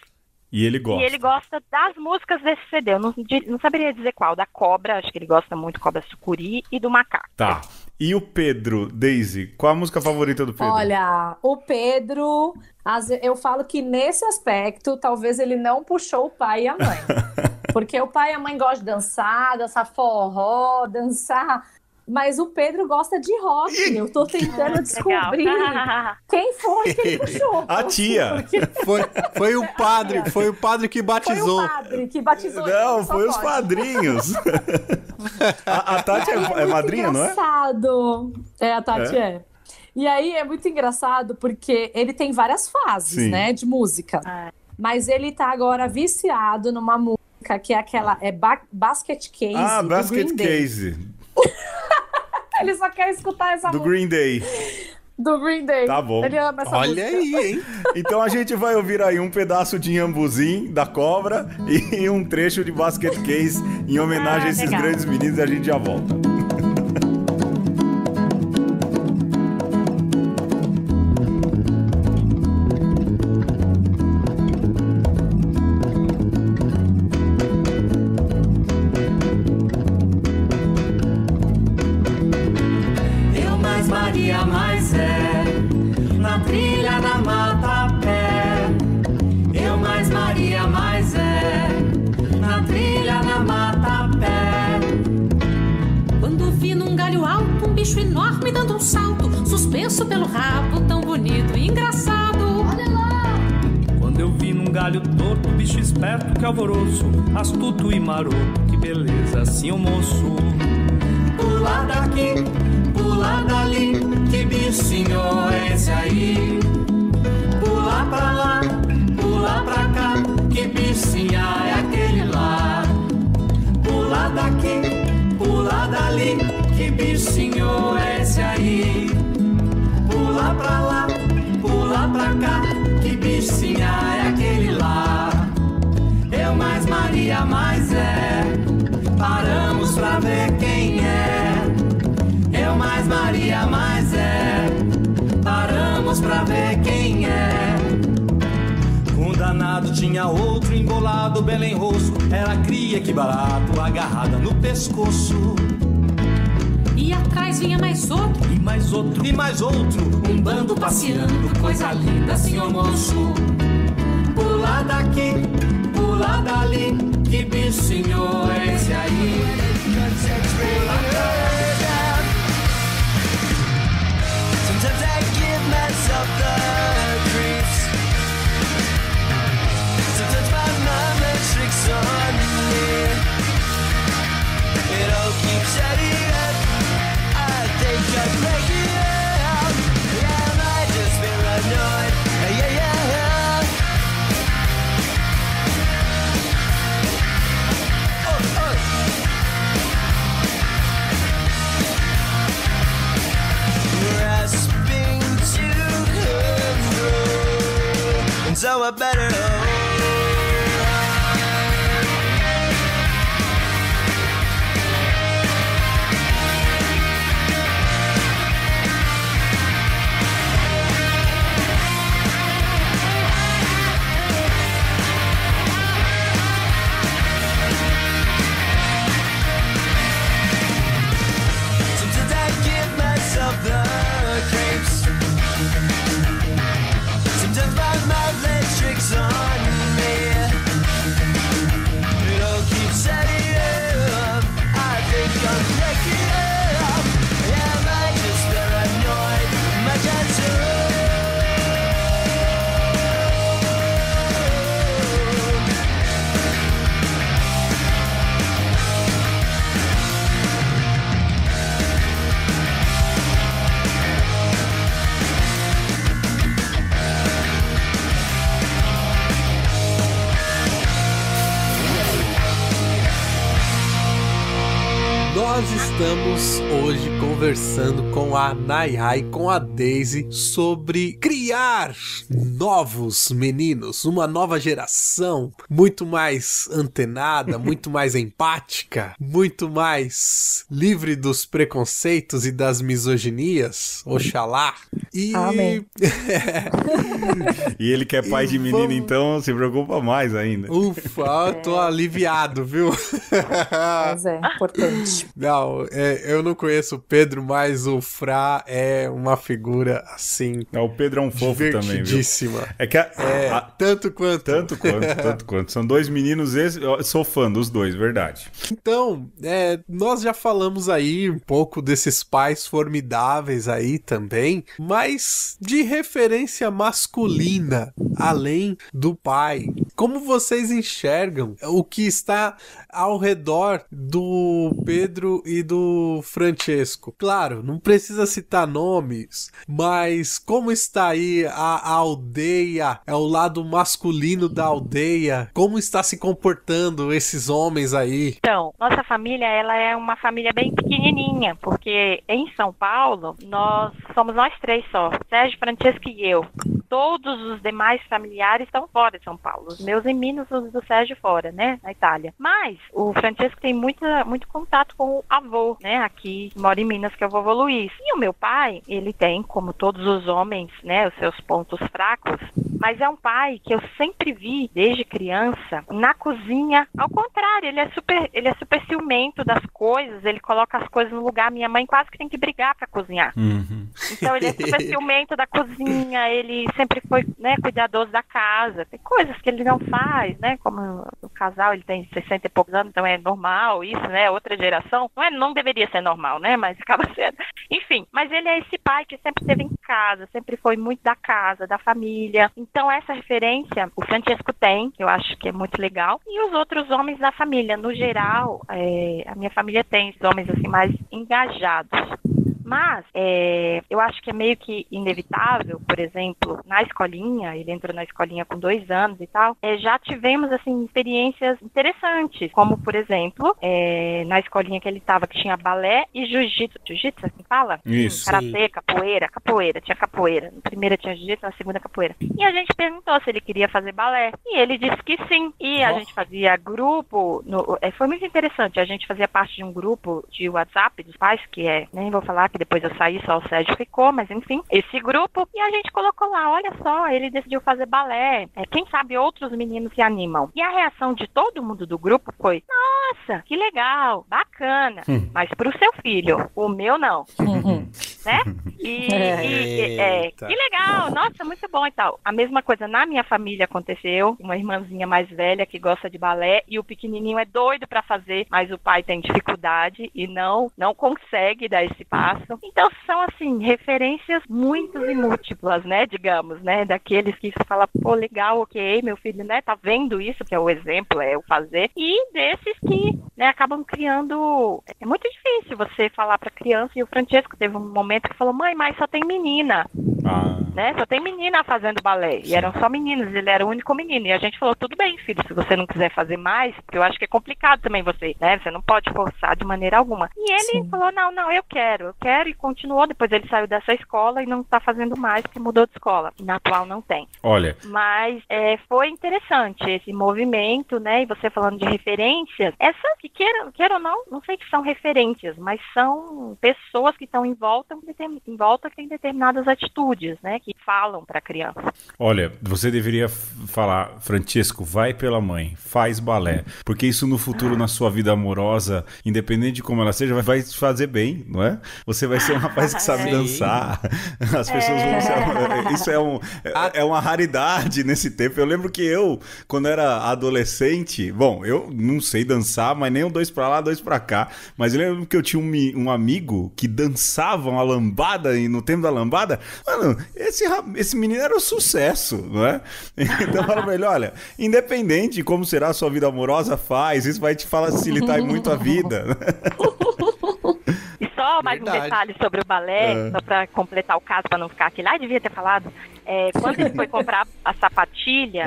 E ele gosta. E ele gosta das músicas desse CD. Eu não saberia dizer qual. Da cobra, acho que ele gosta muito, cobra sucuri, e do macaco. Tá. E o Pedro, Daisy, qual a música favorita do Pedro? Olha, o Pedro, eu falo que nesse aspecto, talvez ele não puxou o pai e a mãe. Porque o pai e a mãe gostam de dançar forró, dançar... Mas o Pedro gosta de rock. Eu tô tentando descobrir quem foi que puxou. A tia. Foi o padre que batizou. Foi o padre que batizou. Não, foi os padrinhos. A Tati é madrinha, não é? Engraçado. A Tati é. E aí é muito engraçado porque ele tem várias fases, né, de música. Mas ele tá agora viciado numa música que é aquela Basket Case. Ah, Basket Case. Ele só quer escutar essa música. Do Green Day. Do Green Day. Tá bom. Ele ama essa música. Olha aí, hein? Então a gente vai ouvir aí um pedaço de Inhambuzinho, da cobra, e um trecho de Basket Case em homenagem a esses grandes meninos, e a gente já volta. Bicho enorme dando um salto, suspenso pelo rabo, tão bonito e engraçado. Olha lá! Quando eu vi num galho torto, bicho esperto que alvoroço, astuto e maroto, que beleza, assim o moço. Pula daqui, pula dali, que bichinho é esse aí? Pula pra lá, pula pra cá, que bichinha é aquele lá? Pula daqui, pula dali, que bichinho é esse aí? Pula pra lá, pula pra cá, que bichinha é aquele lá? Eu mais Maria, mais paramos pra ver quem é. Eu mais Maria, mais paramos pra ver quem é. Um danado tinha outro embolado, belo em rosto, era cria que barato, agarrada no pescoço. E atrás vinha mais outro, e mais outro, e mais outro, um bando passeando, coisa linda, senhor moço. Pula daqui, pula dali, que bichinho é esse aí? Pula daqui. Sometimes I give myself the creeps. Sometimes my mama tricks on me. It all keeps adding up. Think I'd break it out. Yeah, I might just be annoyed. Yeah. Oh. Grasping to control, and so I better hold Nós estamos hoje conversando com a Nayá e com a Daisy sobre criar novos meninos, uma nova geração muito mais antenada, muito mais empática, muito mais livre dos preconceitos e das misoginias, oxalá. Amém. E ele que é pai de menino, então se preocupa mais ainda. Ufa, tô aliviado, viu? Mas é importante. Não, eu não conheço o Pedro, mas o Fra é uma figura assim. O Pedro é um fofo também, viu? Divertidíssima. É que tanto quanto. Tanto quanto. São dois meninos, eu sou fã dos dois, verdade. Então, nós já falamos aí um pouco desses pais formidáveis aí também, mas de referência masculina, além do pai. Como vocês enxergam o que está ao redor do Pedro e do Francesco? Claro, não precisa citar nomes, mas como está aí a aldeia, é o lado masculino da aldeia? Como está se comportando esses homens aí? Então, nossa família, ela é uma família bem pequenininha, porque em São Paulo, somos nós três só, Sérgio, Francesco e eu. Todos os demais familiares estão fora de São Paulo. Os meus e Minas, os do Sérgio fora, né, na Itália. Mas o Francesco tem muito contato com o avô, né, aqui, mora em Minas, que é o vovô Luiz. E o meu pai, ele tem, como todos os homens, né, os seus pontos fracos, mas é um pai que eu sempre vi, desde criança, na cozinha. Ao contrário, ele é super ciumento das coisas, ele coloca as coisas no lugar. Minha mãe quase que tem que brigar pra cozinhar. Uhum. Então ele é super ciumento da cozinha, ele sempre foi, né, cuidadoso da casa. Tem coisas que ele não faz, né, como o casal, ele tem 60 e poucos anos, então é normal isso, né, outra geração. Não deveria ser normal, né, mas acaba sendo. Enfim, mas ele é esse pai que sempre esteve em casa, sempre foi muito da casa, da família. Então essa referência o Francesco tem, que eu acho que é muito legal. E os outros homens da família, no geral, a minha família tem esses homens assim mais engajados. Mas eu acho que é meio que inevitável, por exemplo, na escolinha, ele entrou na escolinha com 2 anos e tal, já tivemos, assim, experiências interessantes, como, por exemplo, na escolinha que ele estava, que tinha balé e jiu-jitsu. Jiu-jitsu, assim fala? Isso. Karatê, capoeira, tinha capoeira. Na primeira tinha jiu-jitsu, na segunda capoeira. E a gente perguntou se ele queria fazer balé, e ele disse que sim. E a gente fazia grupo, foi muito interessante, a gente fazia parte de um grupo de WhatsApp dos pais, que nem vou falar, que depois eu saí, só o Sérgio ficou, mas enfim, esse grupo, e a gente colocou lá, olha só, ele decidiu fazer balé, quem sabe outros meninos se animam. E a reação de todo mundo do grupo foi, nossa, que legal, bacana, mas pro seu filho, o meu não. Né? Que legal, nossa, muito bom e tal. A mesma coisa na minha família aconteceu, uma irmãzinha mais velha que gosta de balé e o pequenininho é doido pra fazer, mas o pai tem dificuldade e não consegue dar esse passo. Então são assim, referências muitas e múltiplas, né, digamos, né, daqueles que falam, pô, legal, ok, meu filho, né, tá vendo isso, que é o exemplo, é o fazer, e desses que, né, acabam criando, é muito difícil você falar pra criança, e o Francesco teve um momento que falou, mãe, mas só tem menina, né, só tem menina fazendo balé, e eram só meninos, ele era o único menino, e a gente falou, tudo bem, filho, se você não quiser fazer mais, porque eu acho que é complicado também você, né, você não pode forçar de maneira alguma, e ele falou, não, eu quero, e continuou, depois ele saiu dessa escola e não tá fazendo mais, porque mudou de escola, e na atual não tem. Olha. Mas foi interessante esse movimento, né, e você falando de referências, essas que queiram ou não sei que são referências, mas são pessoas que estão em volta que têm determinadas atitudes, né, que falam pra criança. Olha, você deveria falar, Francesco, vai pela mãe, faz balé, porque isso no futuro, na sua vida amorosa, independente de como ela seja, vai te fazer bem, não é? Você vai ser um rapaz que sabe dançar. As pessoas vão ser... Isso é uma raridade nesse tempo. Eu lembro que eu, quando era adolescente... Bom, eu não sei dançar, mas nem um 2 pra lá, 2 pra cá. Mas eu lembro que eu tinha um amigo que dançava uma lambada e no tempo da lambada... Mano, esse menino era um sucesso, não é? Então eu falo pra ele, olha, independente de como será a sua vida amorosa, faz. Isso vai te facilitar muito a vida. E só mais um Verdade. detalhe sobre o balé, só pra completar o caso, pra não ficar aquele, devia ter falado. Quando ele foi comprar a sapatilha,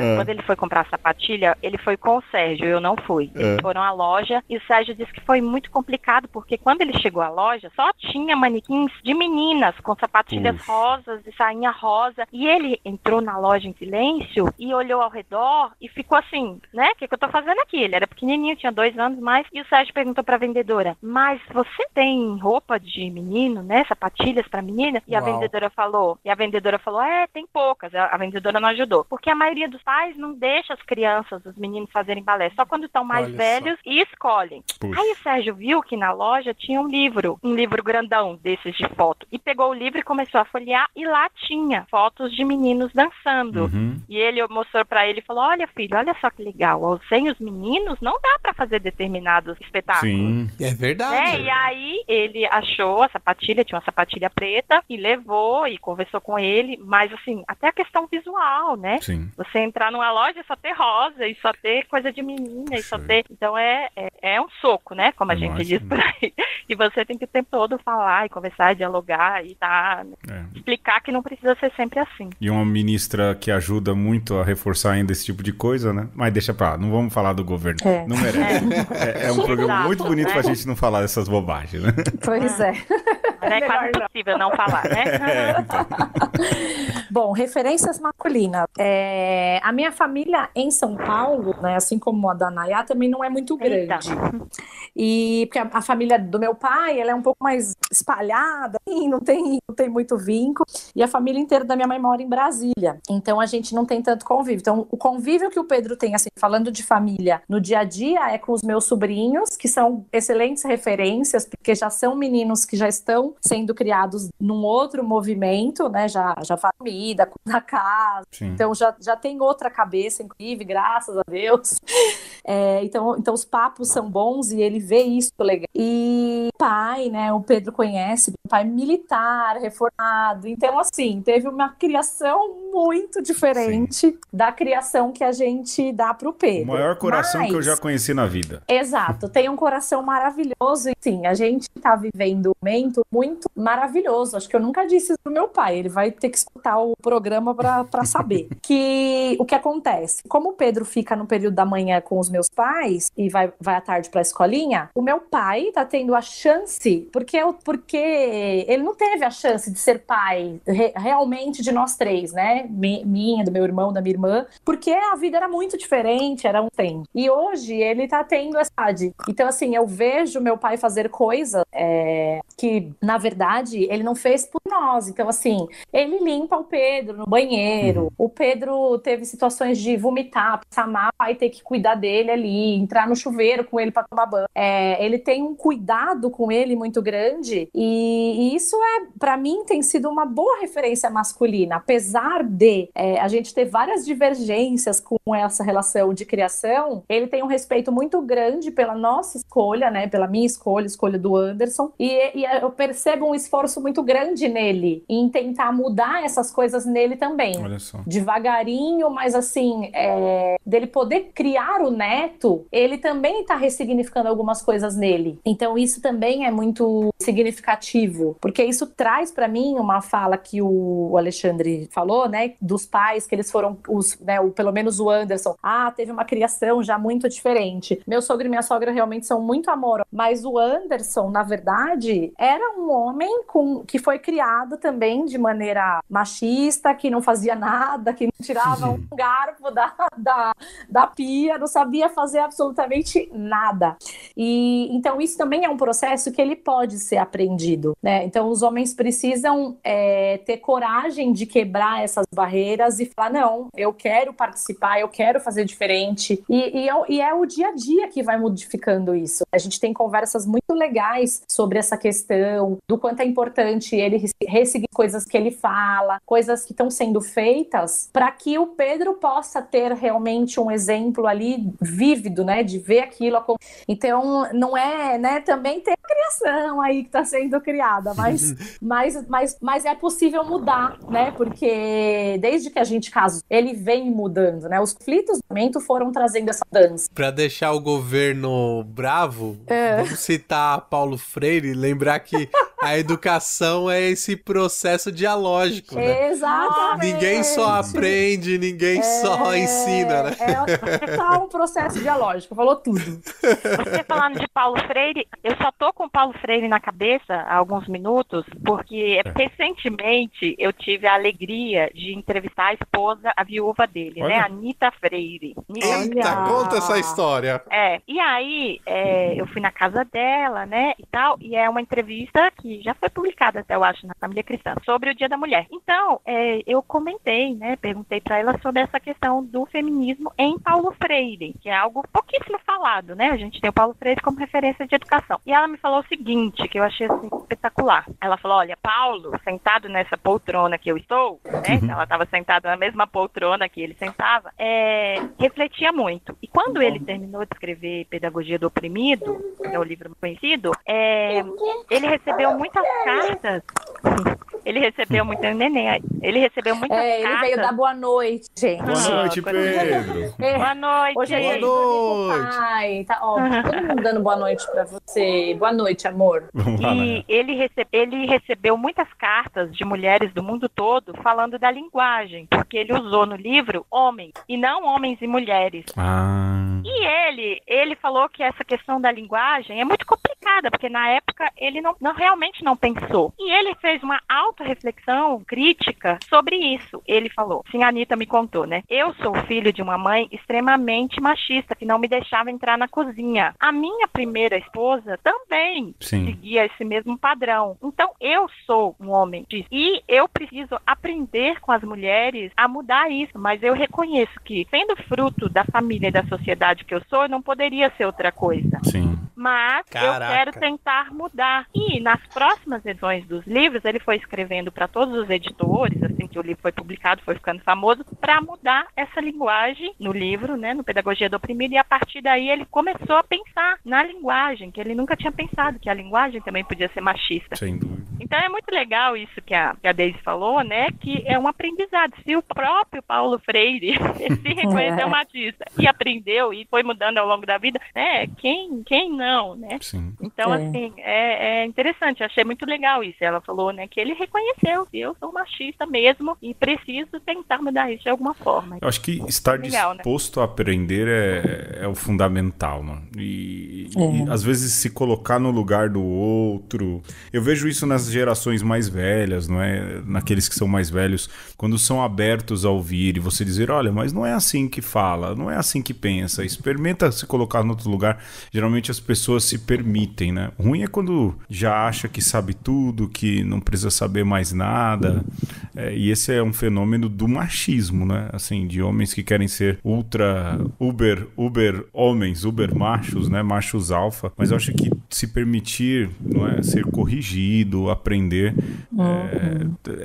ele foi com o Sérgio, eu não fui. Eles foram à loja e o Sérgio disse que foi muito complicado, porque quando ele chegou à loja, só tinha manequins de meninas com sapatilhas rosas e sainha rosa. E ele entrou na loja em silêncio e olhou ao redor e ficou assim, né? O que eu tô fazendo aqui? Ele era pequenininho, tinha 2 anos mais. E o Sérgio perguntou pra vendedora, mas você tem roupa de menino, né? Sapatilhas pra menina? E a vendedora falou, tem poucas. A vendedora não ajudou. Porque a maioria dos pais não deixa as crianças, os meninos fazerem balé, só quando estão mais velhos e escolhem. Puxa. Aí o Sérgio viu que na loja tinha um livro grandão desses de foto. E pegou o livro e começou a folhear e lá tinha fotos de meninos dançando. E ele mostrou pra ele e falou, olha filho, olha só que legal, sem os meninos não dá pra fazer determinados espetáculos. Sim. É verdade. E aí ele achou a sapatilha, tinha uma sapatilha preta e levou e conversou com ele, mas assim, até a questão visual, né? Sim. Você entrar numa loja e só ter rosa, e só ter coisa de menina, e só ter... Então é um soco, né? Como a gente diz por aí. E você tem que o tempo todo falar e conversar, dialogar e explicar que não precisa ser sempre assim. E uma ministra que ajuda muito a reforçar ainda esse tipo de coisa, né? Mas deixa pra lá, não vamos falar do governo. Não merece. É um programa Exato, muito bonito né? pra gente não falar dessas bobagens, né? Pois é. Mas é quase Melhor impossível não falar, né? Bom, referências masculinas. A minha família em São Paulo, né, assim como a da Nayá, também não é muito grande. E porque a família do meu pai, ela é um pouco mais espalhada, assim, não tem muito vínculo. E a família inteira da minha mãe mora em Brasília. Então a gente não tem tanto convívio. Então o convívio que o Pedro tem, assim, falando de família no dia a dia, é com os meus sobrinhos, que são excelentes referências, porque já são meninos que já estão sendo criados num outro movimento, né? Já faz comida na casa. Sim. Então já tem outra cabeça, inclusive, graças a Deus. Então os papos são bons e ele vê isso legal. E o pai, né? O Pedro conhece, o pai militar, reformado. Então, assim, teve uma criação muito diferente da criação que a gente dá pro Pedro. O maior coração que eu já conheci na vida. Exato, tem um coração maravilhoso e sim, a gente tá vivendo um momento muito maravilhoso. Acho que eu nunca disse isso pro meu pai, ele vai ter que escutar o programa pra saber. Que o que acontece? Como o Pedro fica no período da manhã com os meus pais e vai à tarde pra escolinha, o meu pai tá tendo a chance, porque ele não teve a chance de ser pai realmente de nós três, né? Minha, do meu irmão, da minha irmã, porque a vida era muito diferente, era um tempo. E hoje ele tá tendo essa idade. Então, assim, eu vejo meu pai fazer coisas que, na verdade, ele não fez por nós. Então, assim, ele limpa o Pedro no banheiro. O Pedro teve situações de vomitar, passar mal, o pai ter que cuidar dele ali, entrar no chuveiro com ele pra tomar banho. Ele tem um cuidado com ele muito grande e isso pra mim, tem sido uma boa referência masculina. Apesar de a gente ter várias divergências com essa relação de criação, ele tem um respeito muito grande pela nossa escolha, né? Pela minha escolha do Anderson. E eu percebo um esforço muito grande nele em tentar mudar essas coisas nele também. Olha só. Devagarinho, mas assim, dele poder criar o neto, ele também tá ressignificando algumas coisas nele. Então isso também é muito significativo, porque isso traz pra mim uma fala que o Alexandre falou, né? Dos pais, que eles foram, pelo menos o Anderson, teve uma criação já muito diferente. Meu sogro e minha sogra realmente são muito amorosos, mas o Anderson, na verdade, era um homem que foi criado também de maneira machista, que não fazia nada, que não tirava um garfo da pia, não sabia fazer absolutamente nada. E então isso também é um processo que ele pode ser aprendido, né? Então os homens precisam ter coragem de quebrar essas barreiras e falar, não, eu quero participar, eu quero fazer diferente. E é o dia a dia que vai modificando isso. A gente tem conversas muito legais sobre essa questão, do quanto é importante ele resseguir coisas que ele fala, coisas que estão sendo feitas, para que o Pedro possa ter realmente um exemplo ali vívido, né, de ver aquilo. Então, não é, né, também tem a criação aí que está sendo criada, mas é possível mudar, né, porque desde que a gente casou, ele vem mudando, né, os conflitos do momento foram trazendo essa dança. Para deixar o governo bravo, vamos citar Paulo Freire, lembrar que A educação é esse processo dialógico, né? Exatamente. Ninguém só aprende, ninguém só ensina, né? É só um processo dialógico, falou tudo. Você falando de Paulo Freire, eu só tô com Paulo Freire na cabeça há alguns minutos, porque recentemente eu tive a alegria de entrevistar a esposa, a viúva dele, né? Anita Freire. Eita, conta essa história. E aí eu fui na casa dela, né, e tal, e é uma entrevista que já foi publicada até, eu acho, na Família Cristã, sobre o Dia da Mulher. Então, eu comentei, né, perguntei pra ela sobre essa questão do feminismo em Paulo Freire, que é algo pouquíssimo falado, né, a gente tem o Paulo Freire como referência de educação. E ela me falou o seguinte, que eu achei, assim, espetacular. Ela falou, olha, Paulo, sentado nessa poltrona que eu estou, né, ela estava sentada na mesma poltrona que ele sentava, refletia muito. E quando ele terminou de escrever Pedagogia do Oprimido, que é o livro conhecido, ele recebeu muitas cartas. Ele recebeu muitas cartas. Ele veio dar boa noite, gente. Boa noite, Pedro. Boa noite. Hoje é boa noite. Ai, tá óbvio. Todo mundo dando boa noite pra você. Boa noite, amor. Vamos lá, E ele recebeu muitas cartas de mulheres do mundo todo falando da linguagem, porque ele usou no livro homens, e não homens e mulheres. E ele falou que essa questão da linguagem é muito complicada, porque na época ele realmente não pensou. E ele fez uma autorreflexão crítica sobre isso. Ele falou, sim, a Anitta me contou, né? Eu sou filho de uma mãe extremamente machista, que não me deixava entrar na cozinha. A minha primeira esposa também seguia esse mesmo padrão. Então, eu sou um homem. E eu preciso aprender com as mulheres a mudar isso. Mas eu reconheço que, sendo fruto da família e da sociedade que eu sou, eu não poderia ser outra coisa. Sim. Mas eu quero tentar mudar. E nas próximas edições dos livros, ele foi escrevendo para todos os editores, assim que o livro foi publicado, foi ficando famoso, para mudar essa linguagem no livro, né, no Pedagogia do Oprimido, e a partir daí ele começou a pensar na linguagem, que ele nunca tinha pensado, que a linguagem também podia ser machista. Sem dúvida. Então é muito legal isso que a Deise falou, né, que é um aprendizado. Se o próprio Paulo Freire se reconheceu machista e aprendeu e foi mudando ao longo da vida, né, quem não, né? Sim. Então, assim, é interessante, achei muito legal isso. Ela falou, né, que ele reconheceu que eu sou machista mesmo e preciso tentar mudar isso de alguma forma. Eu acho que estar disposto a aprender é o fundamental, mano. E às vezes se colocar no lugar do outro. Eu vejo isso nas gerações mais velhas, não é? Naqueles que são mais velhos, quando são abertos a ouvir e você dizer, olha, mas não é assim que fala, não é assim que pensa, experimenta se colocar no outro lugar. Geralmente as pessoas se permitem, né? O ruim é quando já acha que sabe tudo, que não precisa saber mais nada. E esse é um fenômeno do machismo, né? Assim, de homens que querem ser uber homens, uber machos, né? Machos alfa. Mas eu acho que se permitir, não é, ser corrigido, aprender,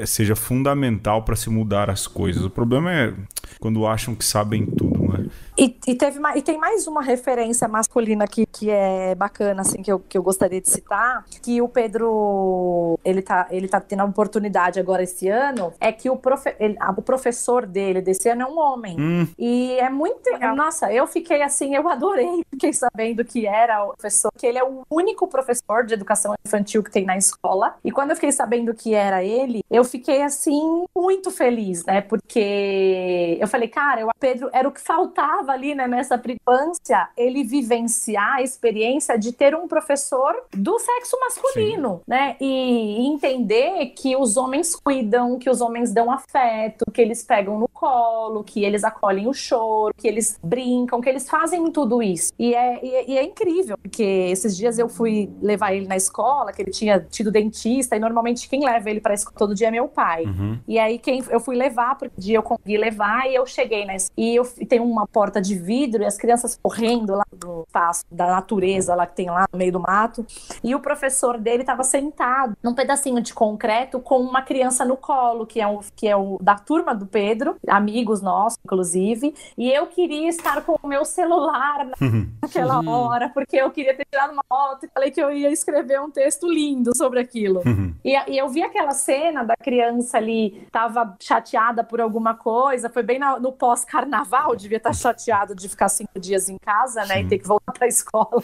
seja fundamental para se mudar as coisas. O problema é quando acham que sabem tudo, né? E tem mais uma referência masculina que é bacana, assim, que eu gostaria de citar, que o Pedro, ele tá tendo a oportunidade agora esse ano, é que o professor dele desse ano é um homem. E é muito... Nossa, eu fiquei assim, eu adorei, fiquei sabendo que era o professor, que ele é o único professor de educação infantil que tem na escola, e quando eu fiquei sabendo que era ele, eu fiquei, assim, muito feliz, né, porque eu falei, cara, o Pedro era o que faltava ali, né, nessa infância, ele vivenciar a experiência de ter um professor do sexo masculino, né, e entender que os homens cuidam, que os homens dão afeto, que eles pegam no colo, que eles acolhem o choro, que eles brincam, que eles fazem tudo isso. E é incrível, porque esses dias eu fui levar ele na escola, que ele tinha tido dentista, e normalmente quem leva ele pra escola todo dia é meu pai. E aí eu fui levar, porque dia eu consegui levar, e eu cheguei na escola, e tem uma porta de vidro, e as crianças correndo lá no espaço da natureza, lá que tem lá no meio do mato, e o professor dele estava sentado num pedacinho de concreto com uma criança no colo, que é o da turma turma do Pedro, amigos nossos, inclusive, e eu queria estar com o meu celular naquela hora, porque eu queria ter tirado uma foto e falei que eu ia escrever um texto lindo sobre aquilo. E eu vi aquela cena da criança ali, tava chateada por alguma coisa, foi bem no pós-carnaval, devia estar chateado de ficar 5 dias em casa, né, e ter que voltar pra escola.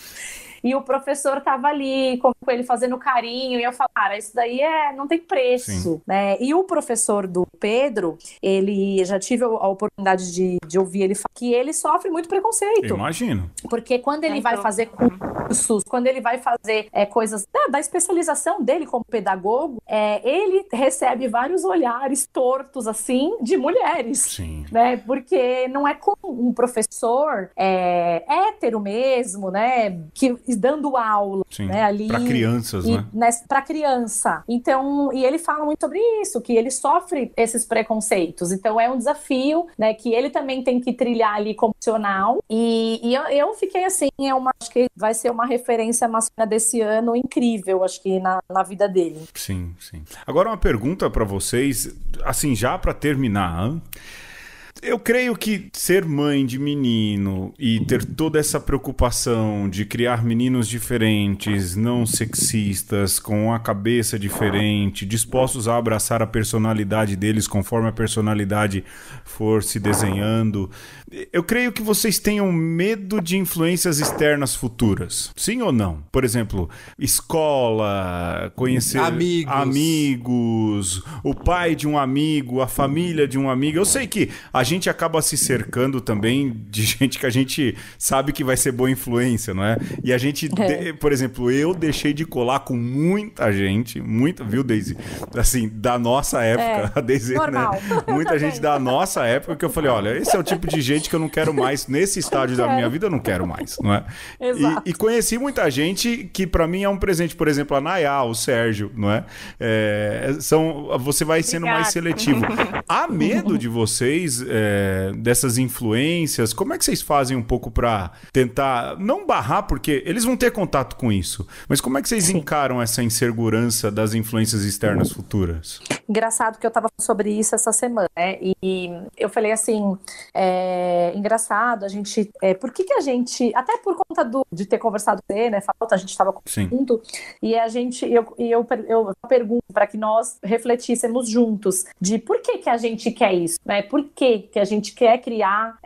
E o professor tava ali com ele fazendo carinho, e eu falava, isso daí não tem preço, né? E o professor do Pedro, ele já tive a oportunidade de ouvir ele falar que ele sofre muito preconceito. Eu imagino. Porque quando ele vai fazer cursos, quando ele vai fazer coisas da especialização dele como pedagogo, ele recebe vários olhares tortos, assim, de mulheres. Sim. Né? Porque não é como um professor hétero mesmo, né? Que dando aula, né, ali para crianças, né? Para criança. Então, e ele fala muito sobre isso, que ele sofre esses preconceitos. Então, é um desafio, né, que ele também tem que trilhar ali como profissional. E eu fiquei assim, acho que vai ser uma referência masculina desse ano incrível, acho que na vida dele. Sim, sim. Agora uma pergunta para vocês, assim, já para terminar, hein? Eu creio que ser mãe de menino e ter toda essa preocupação de criar meninos diferentes, não sexistas, com a cabeça diferente, dispostos a abraçar a personalidade deles conforme a personalidade for se desenhando, eu creio que vocês tenham medo de influências externas futuras. Sim ou não? Por exemplo, escola, conhecer amigos, o pai de um amigo, a família de um amigo. Eu sei que a gente acaba se cercando também de gente que a gente sabe que vai ser boa influência, não é? E a gente, por exemplo, eu deixei de colar com muita gente, viu, Daisy? Assim, da nossa época, a Daisy, normal. Né? Muita gente da nossa época que eu falei, olha, esse é o tipo de gente que eu não quero mais, nesse estágio da minha vida eu não quero mais, não é? Exato. E conheci muita gente que pra mim é um presente, por exemplo, a Nayá, o Sérgio, não é? Você vai sendo mais seletivo. Há medo de vocês dessas influências? Como é que vocês fazem um pouco pra tentar, não barrar, porque eles vão ter contato com isso, mas como é que vocês encaram essa insegurança das influências externas futuras? Engraçado que eu tava sobre isso essa semana, né? E eu falei assim, engraçado, a gente, por que a gente, até por conta de ter conversado com ele, né, a gente estava junto, e eu pergunto para que nós refletíssemos juntos de por que a gente quer isso, né? Por que a gente quer criar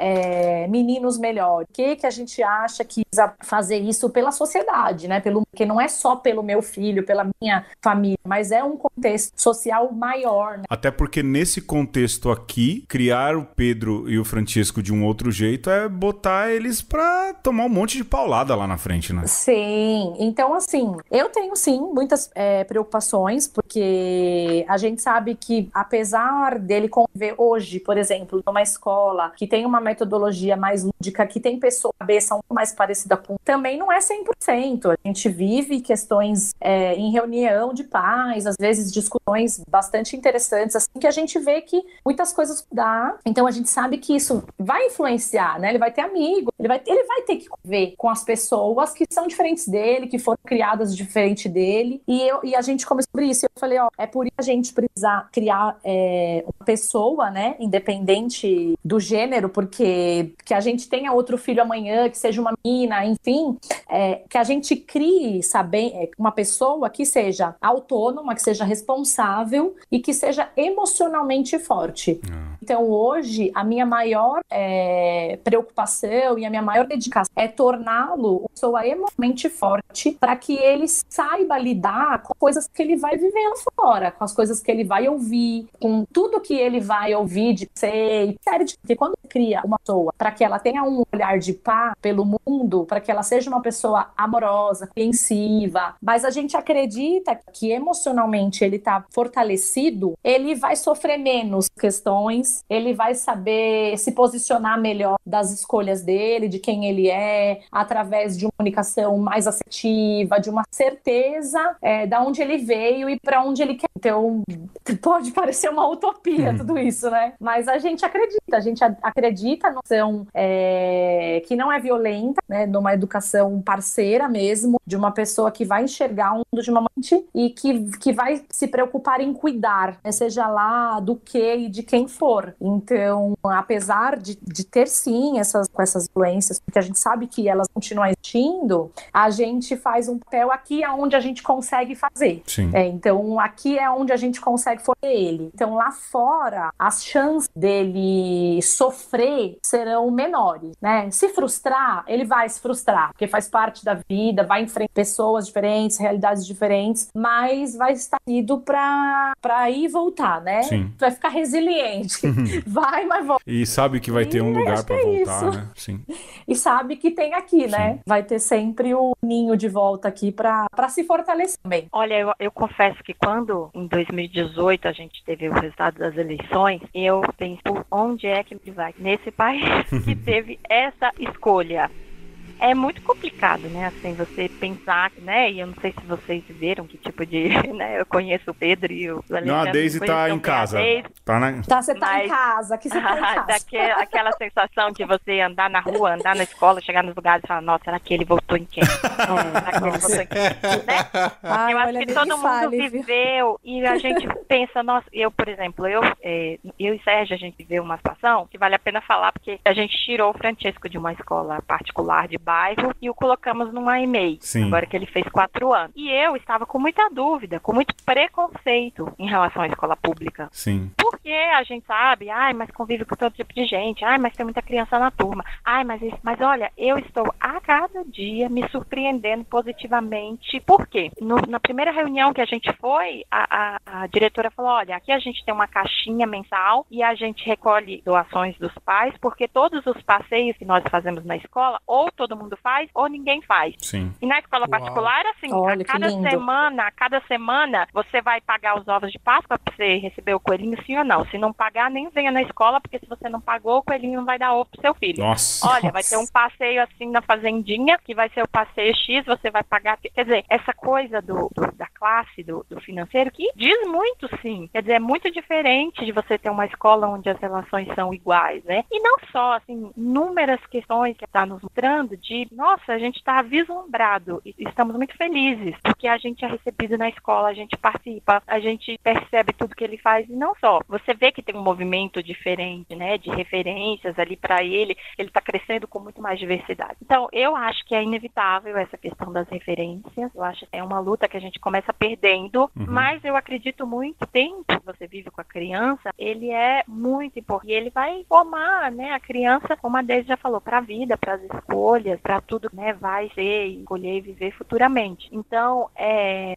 meninos melhores? Por que a gente acha que precisa fazer isso pela sociedade, né? Porque não é só pelo meu filho, pela minha família, mas é um contexto social maior, né? Até porque nesse contexto aqui, criar o Pedro e o Francisco de um outro jeito é botar eles pra tomar um monte de paulada lá na frente, né? Sim, então assim, eu tenho sim muitas preocupações, porque a gente sabe que apesar dele conviver hoje, por exemplo, numa escola que tem uma metodologia mais lúdica, que tem pessoa cabeça um pouco mais parecida com, também não é 100%. A gente vive questões em reunião de pais, às vezes discussões bastante interessantes, assim, que a gente vê que muitas coisas dá. Então a gente sabe que isso vai influenciar, né? Ele vai ter amigo, ele vai ter que conviver com as pessoas que são diferentes dele, que foram criadas diferente dele. E a gente começou sobre isso. Eu falei, é por isso que a gente precisa criar uma pessoa, né, independente do gênero, porque que a gente tenha outro filho amanhã, que seja uma menina, enfim, que a gente crie, uma pessoa que seja autônoma, que seja responsável e que seja emocionalmente forte. Então, hoje, a minha maior preocupação e a minha maior dedicação é torná-lo uma pessoa emocionalmente forte para que ele saiba lidar com coisas que ele vai viver lá fora, com as coisas que ele vai ouvir, com tudo que ele vai ouvir de ser, sério, porque quando cria uma pessoa para que ela tenha um olhar de paz pelo mundo, para que ela seja uma pessoa amorosa, compreensiva, mas a gente acredita que emocionalmente ele tá fortalecido, ele vai sofrer menos questões, ele vai saber se posicionar melhor das escolhas dele, de quem ele é, através de uma comunicação mais assertiva, de uma certeza da onde ele veio e para onde ele quer. Então, pode parecer uma utopia tudo isso, né? Mas a gente acredita numa educação que não é violenta, né? Numa educação parceira mesmo, de uma pessoa que vai enxergar o mundo de uma mente e que vai se preocupar em cuidar, né? Seja lá do que e de quem for. dor. Então, apesar de ter sim essas violências, porque a gente sabe que elas continuam existindo, a gente faz um papel aqui onde a gente consegue fazer. Então, aqui é onde a gente consegue fazer ele. Então, lá fora, as chances dele sofrer serão menores, né? Se frustrar, ele vai se frustrar, porque faz parte da vida, vai enfrentar pessoas diferentes, realidades diferentes, mas vai estar ido pra ir e voltar, né? Sim. Vai ficar resiliente. Vai, mas volta. E sabe que vai ter um lugar pra voltar, né? Sim. E sabe que tem aqui, né? Vai ter sempre o ninho de volta aqui pra se fortalecer também. Olha, eu confesso que quando, em 2018, a gente teve o resultado das eleições, eu pensei, onde é que ele vai? Nesse país que teve essa escolha. É muito complicado, né, assim, você pensar, né, e eu não sei se vocês viram que tipo de, né, eu conheço o Pedro e o Alexandre. Não, a Deise tá em casa. Você tá em casa, aqui você tá em casa. Aquela sensação de você andar na rua, andar na escola, chegar nos lugares e falar, nossa, será que ele votou em quem? Será que ele votou em quem? Né? Eu acho que todo mundo viveu e a gente pensa, nossa, eu, por exemplo, eu e Sérgio, a gente viveu uma situação que vale a pena falar, porque a gente tirou o Francesco de uma escola particular de bairro e o colocamos numa EMEI, agora que ele fez 4 anos. E eu estava com muita dúvida, com muito preconceito em relação à escola pública. Sim. Porque a gente sabe, mas convive com todo tipo de gente, mas tem muita criança na turma, mas olha, eu estou a cada dia me surpreendendo positivamente. Por quê? Na primeira reunião que a gente foi, a diretora falou, olha, aqui a gente tem uma caixinha mensal e a gente recolhe doações dos pais, porque todos os passeios que nós fazemos na escola, ou todo mundo faz, ou ninguém faz. Sim. E na escola particular, assim, olha, a cada semana, você vai pagar os ovos de Páscoa pra você receber o coelhinho, sim ou não? Se não pagar, nem venha na escola, porque se você não pagou, o coelhinho não vai dar ovo pro seu filho. Nossa. Olha, vai ter um passeio assim na fazendinha, que vai ser o passeio X, você vai pagar. Quer dizer, essa coisa da classe, do financeiro, que diz muito, sim. Quer dizer, é muito diferente de você ter uma escola onde as relações são iguais, né? E não só, assim, inúmeras questões que está nos mostrando de, nossa, a gente está vislumbrado e estamos muito felizes, porque a gente é recebido na escola, a gente participa, a gente percebe tudo que ele faz, e não só. Você vê que tem um movimento diferente, né, de referências ali para ele está crescendo com muito mais diversidade. Então, eu acho que é inevitável essa questão das referências, eu acho que é uma luta que a gente começa perdendo, mas eu acredito muito, o tempo que você vive com a criança, ele é muito importante, e ele vai formar, né, a criança, como a Deise já falou, para a vida, para as escolhas, para tudo, né, vai ser, escolher e viver futuramente. Então,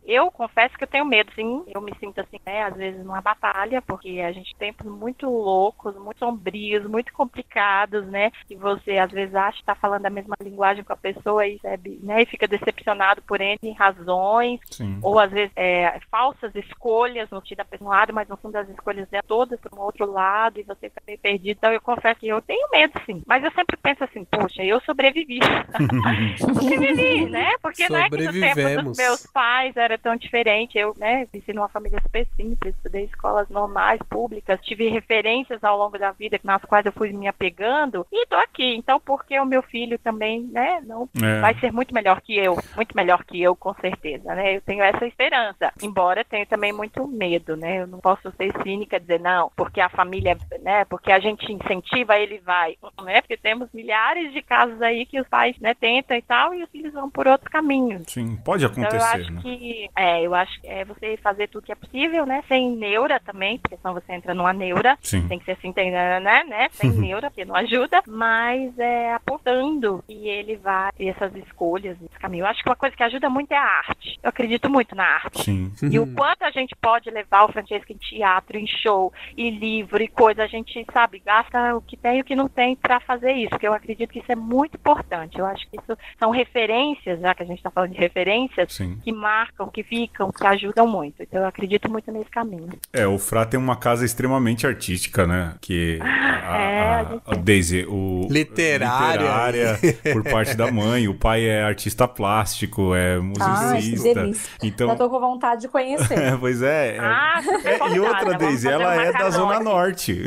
eu confesso que eu tenho medo, sim, eu me sinto assim, né, às vezes numa batalha, porque a gente tem tempos muito loucos, muito sombrios, muito complicados, né, e você às vezes acha que está falando a mesma linguagem com a pessoa e, né, e fica decepcionado por N razões, sim, ou às vezes falsas escolhas no sentido da lado, mas no fundo as escolhas é todas para um outro lado e você fica meio perdido. Então eu confesso que eu tenho medo, sim, mas eu sempre penso assim, poxa, eu sobrevivi. Sobrevivi, né? Porque não é que no tempo dos meus pais era tão diferente. Eu, né, cresci numa família super simples, estudei escolas normais, públicas, tive referências ao longo da vida nas quais eu fui me apegando e tô aqui. Então, porque o meu filho também, né, não vai ser muito melhor que eu, com certeza, né? Eu tenho essa esperança, embora tenha também muito medo, né? Eu não posso ser cínica e dizer não, porque a família, né, porque a gente incentiva, ele vai, né? Porque temos milhares de casos aí que os pais, né, tentam e tal, e os filhos vão por outros caminhos. Sim, pode acontecer, então, eu acho né? que, eu acho que é você fazer tudo que é possível, né? Sem neura também, porque senão você entra numa neura. Sim. Tem que ser assim, né? Sem neura, porque não ajuda, mas apontando e ele vai ter essas escolhas nesse caminho. Eu acho que uma coisa que ajuda muito é a arte. Eu acredito muito na arte. Sim. E o quanto a gente pode levar o Francesco em teatro, em show, em livro e coisa, a gente, sabe, gasta o que tem e o que não tem pra fazer isso, porque eu acredito que isso é muito importante. Eu acho que isso são referências, já que a gente tá falando de referências, sim, que marcam, que ficam, que ajudam muito. Então eu acredito muito nesse caminho. O Frá tem uma casa extremamente artística, né? Que a Deise, literária por parte da mãe, o pai é artista plástico, é musicista. Que delícia. Então, já tô com vontade de conhecer. Pois é. E outra, Deise, ela é da Zona Norte.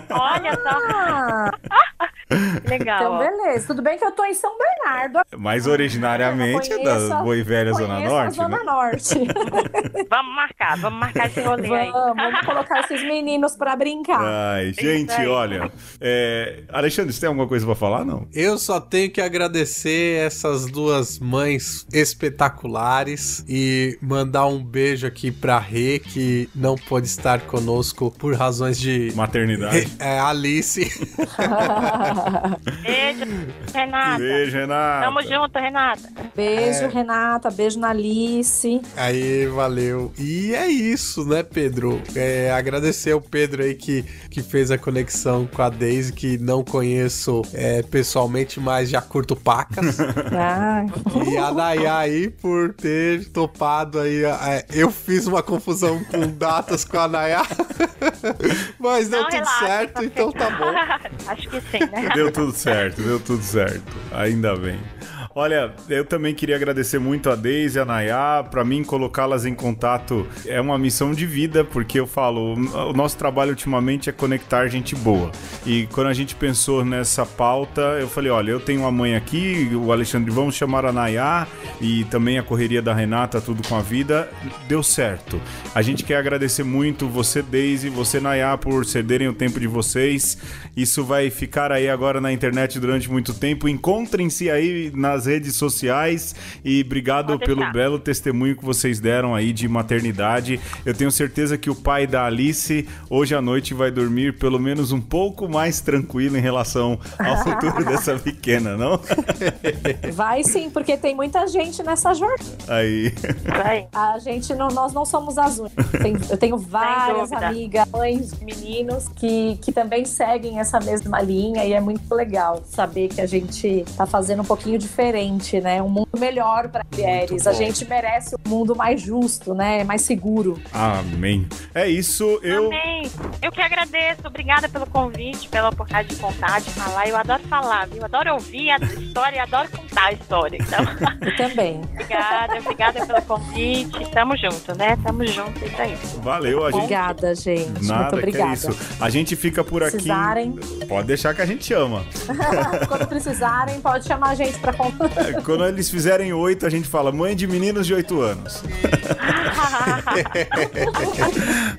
Olha só. Legal. Então, ó. beleza. Tudo bem que eu tô em São Bernardo. Mas originariamente é da Boa e Velha Zona Norte, Zona né? Norte. Vamos marcar esse rolê aí. Vamos colocar esses meninos pra brincar. Ai, gente, aí. olha. Alexandre, você tem alguma coisa pra falar, não? Eu só tenho que agradecer essas duas mães espetaculares e mandar um beijo aqui pra Rê, que não pôde estar conosco por razões de Maternidade. Alice. Beijo, Renata. Beijo, Renata. Tamo junto, Renata. Beijo, Renata. Beijo na Alice. Aí, valeu. E é isso, né, Pedro? Agradecer ao Pedro aí que fez a conexão com a Daisy, que não conheço pessoalmente, mas já curto pacas. E a Nayá aí por ter topado aí. Eu fiz uma confusão com datas com a Nayá, mas deu tudo certo, então tá bom. Acho que sim, né? Deu tudo certo. Ainda bem. Olha, eu também queria agradecer muito a Daisy e a Nayá. Pra mim, colocá-las em contato é uma missão de vida, porque eu falo, o nosso trabalho ultimamente é conectar gente boa. E quando a gente pensou nessa pauta, eu falei, olha, eu tenho uma mãe aqui, o Alexandre, vamos chamar a Nayá, e também a correria da Renata, tudo com a vida. Deu certo. A gente quer agradecer muito você, Daisy, você, Nayá, por cederem o tempo de vocês. Isso vai ficar aí agora na internet durante muito tempo. Encontrem-se aí nas redes sociais e obrigado pelo belo testemunho que vocês deram aí de maternidade. Eu tenho certeza que o pai da Alice hoje à noite vai dormir pelo menos um pouco mais tranquilo em relação ao futuro dessa pequena, não? Vai sim, porque tem muita gente nessa jornada. Aí. A gente nós não somos as únicas. Eu tenho várias amigas, mães, meninos que também seguem essa mesma linha e é muito legal saber que a gente tá fazendo um pouquinho diferente, né? Um mundo melhor para mulheres. A gente merece um mundo mais justo, né? Mais seguro. Amém. É isso, Amém. Eu que agradeço. Obrigada pelo convite, pela oportunidade de contar, de falar. Eu adoro falar, viu? Adoro ouvir a história e adoro contar a história. Então... Eu também. Obrigada pelo convite. Tamo junto, né? Tamo junto, é isso aí. Valeu, a gente. Obrigada, gente. Nada, muito obrigada. que é isso. A gente fica por aqui. Precisarem. Pode deixar que a gente chama. Quando precisarem, pode chamar a gente pra contar. Quando eles fizerem 8, a gente fala mãe de meninos de 8 anos.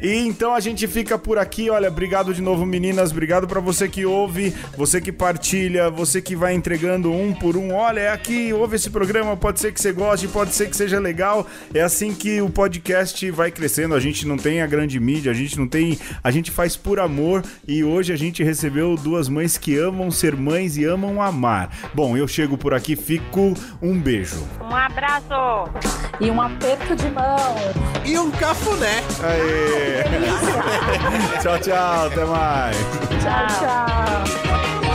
E então a gente fica por aqui. Olha, obrigado de novo, meninas. Obrigado pra você que ouve, você que partilha, você que vai entregando um por um. Olha, é aqui, ouve esse programa, pode ser que você goste, pode ser que seja legal. É assim que o podcast vai crescendo. A gente não tem a grande mídia, a gente faz por amor. E hoje a gente recebeu duas mães que amam ser mães e amam amar. Bom, eu chego por aqui, fico. Um beijo. Um abraço. E um aperto de mão. E um cafuné. Aê. Tchau, tchau. Até mais. Tchau, tchau.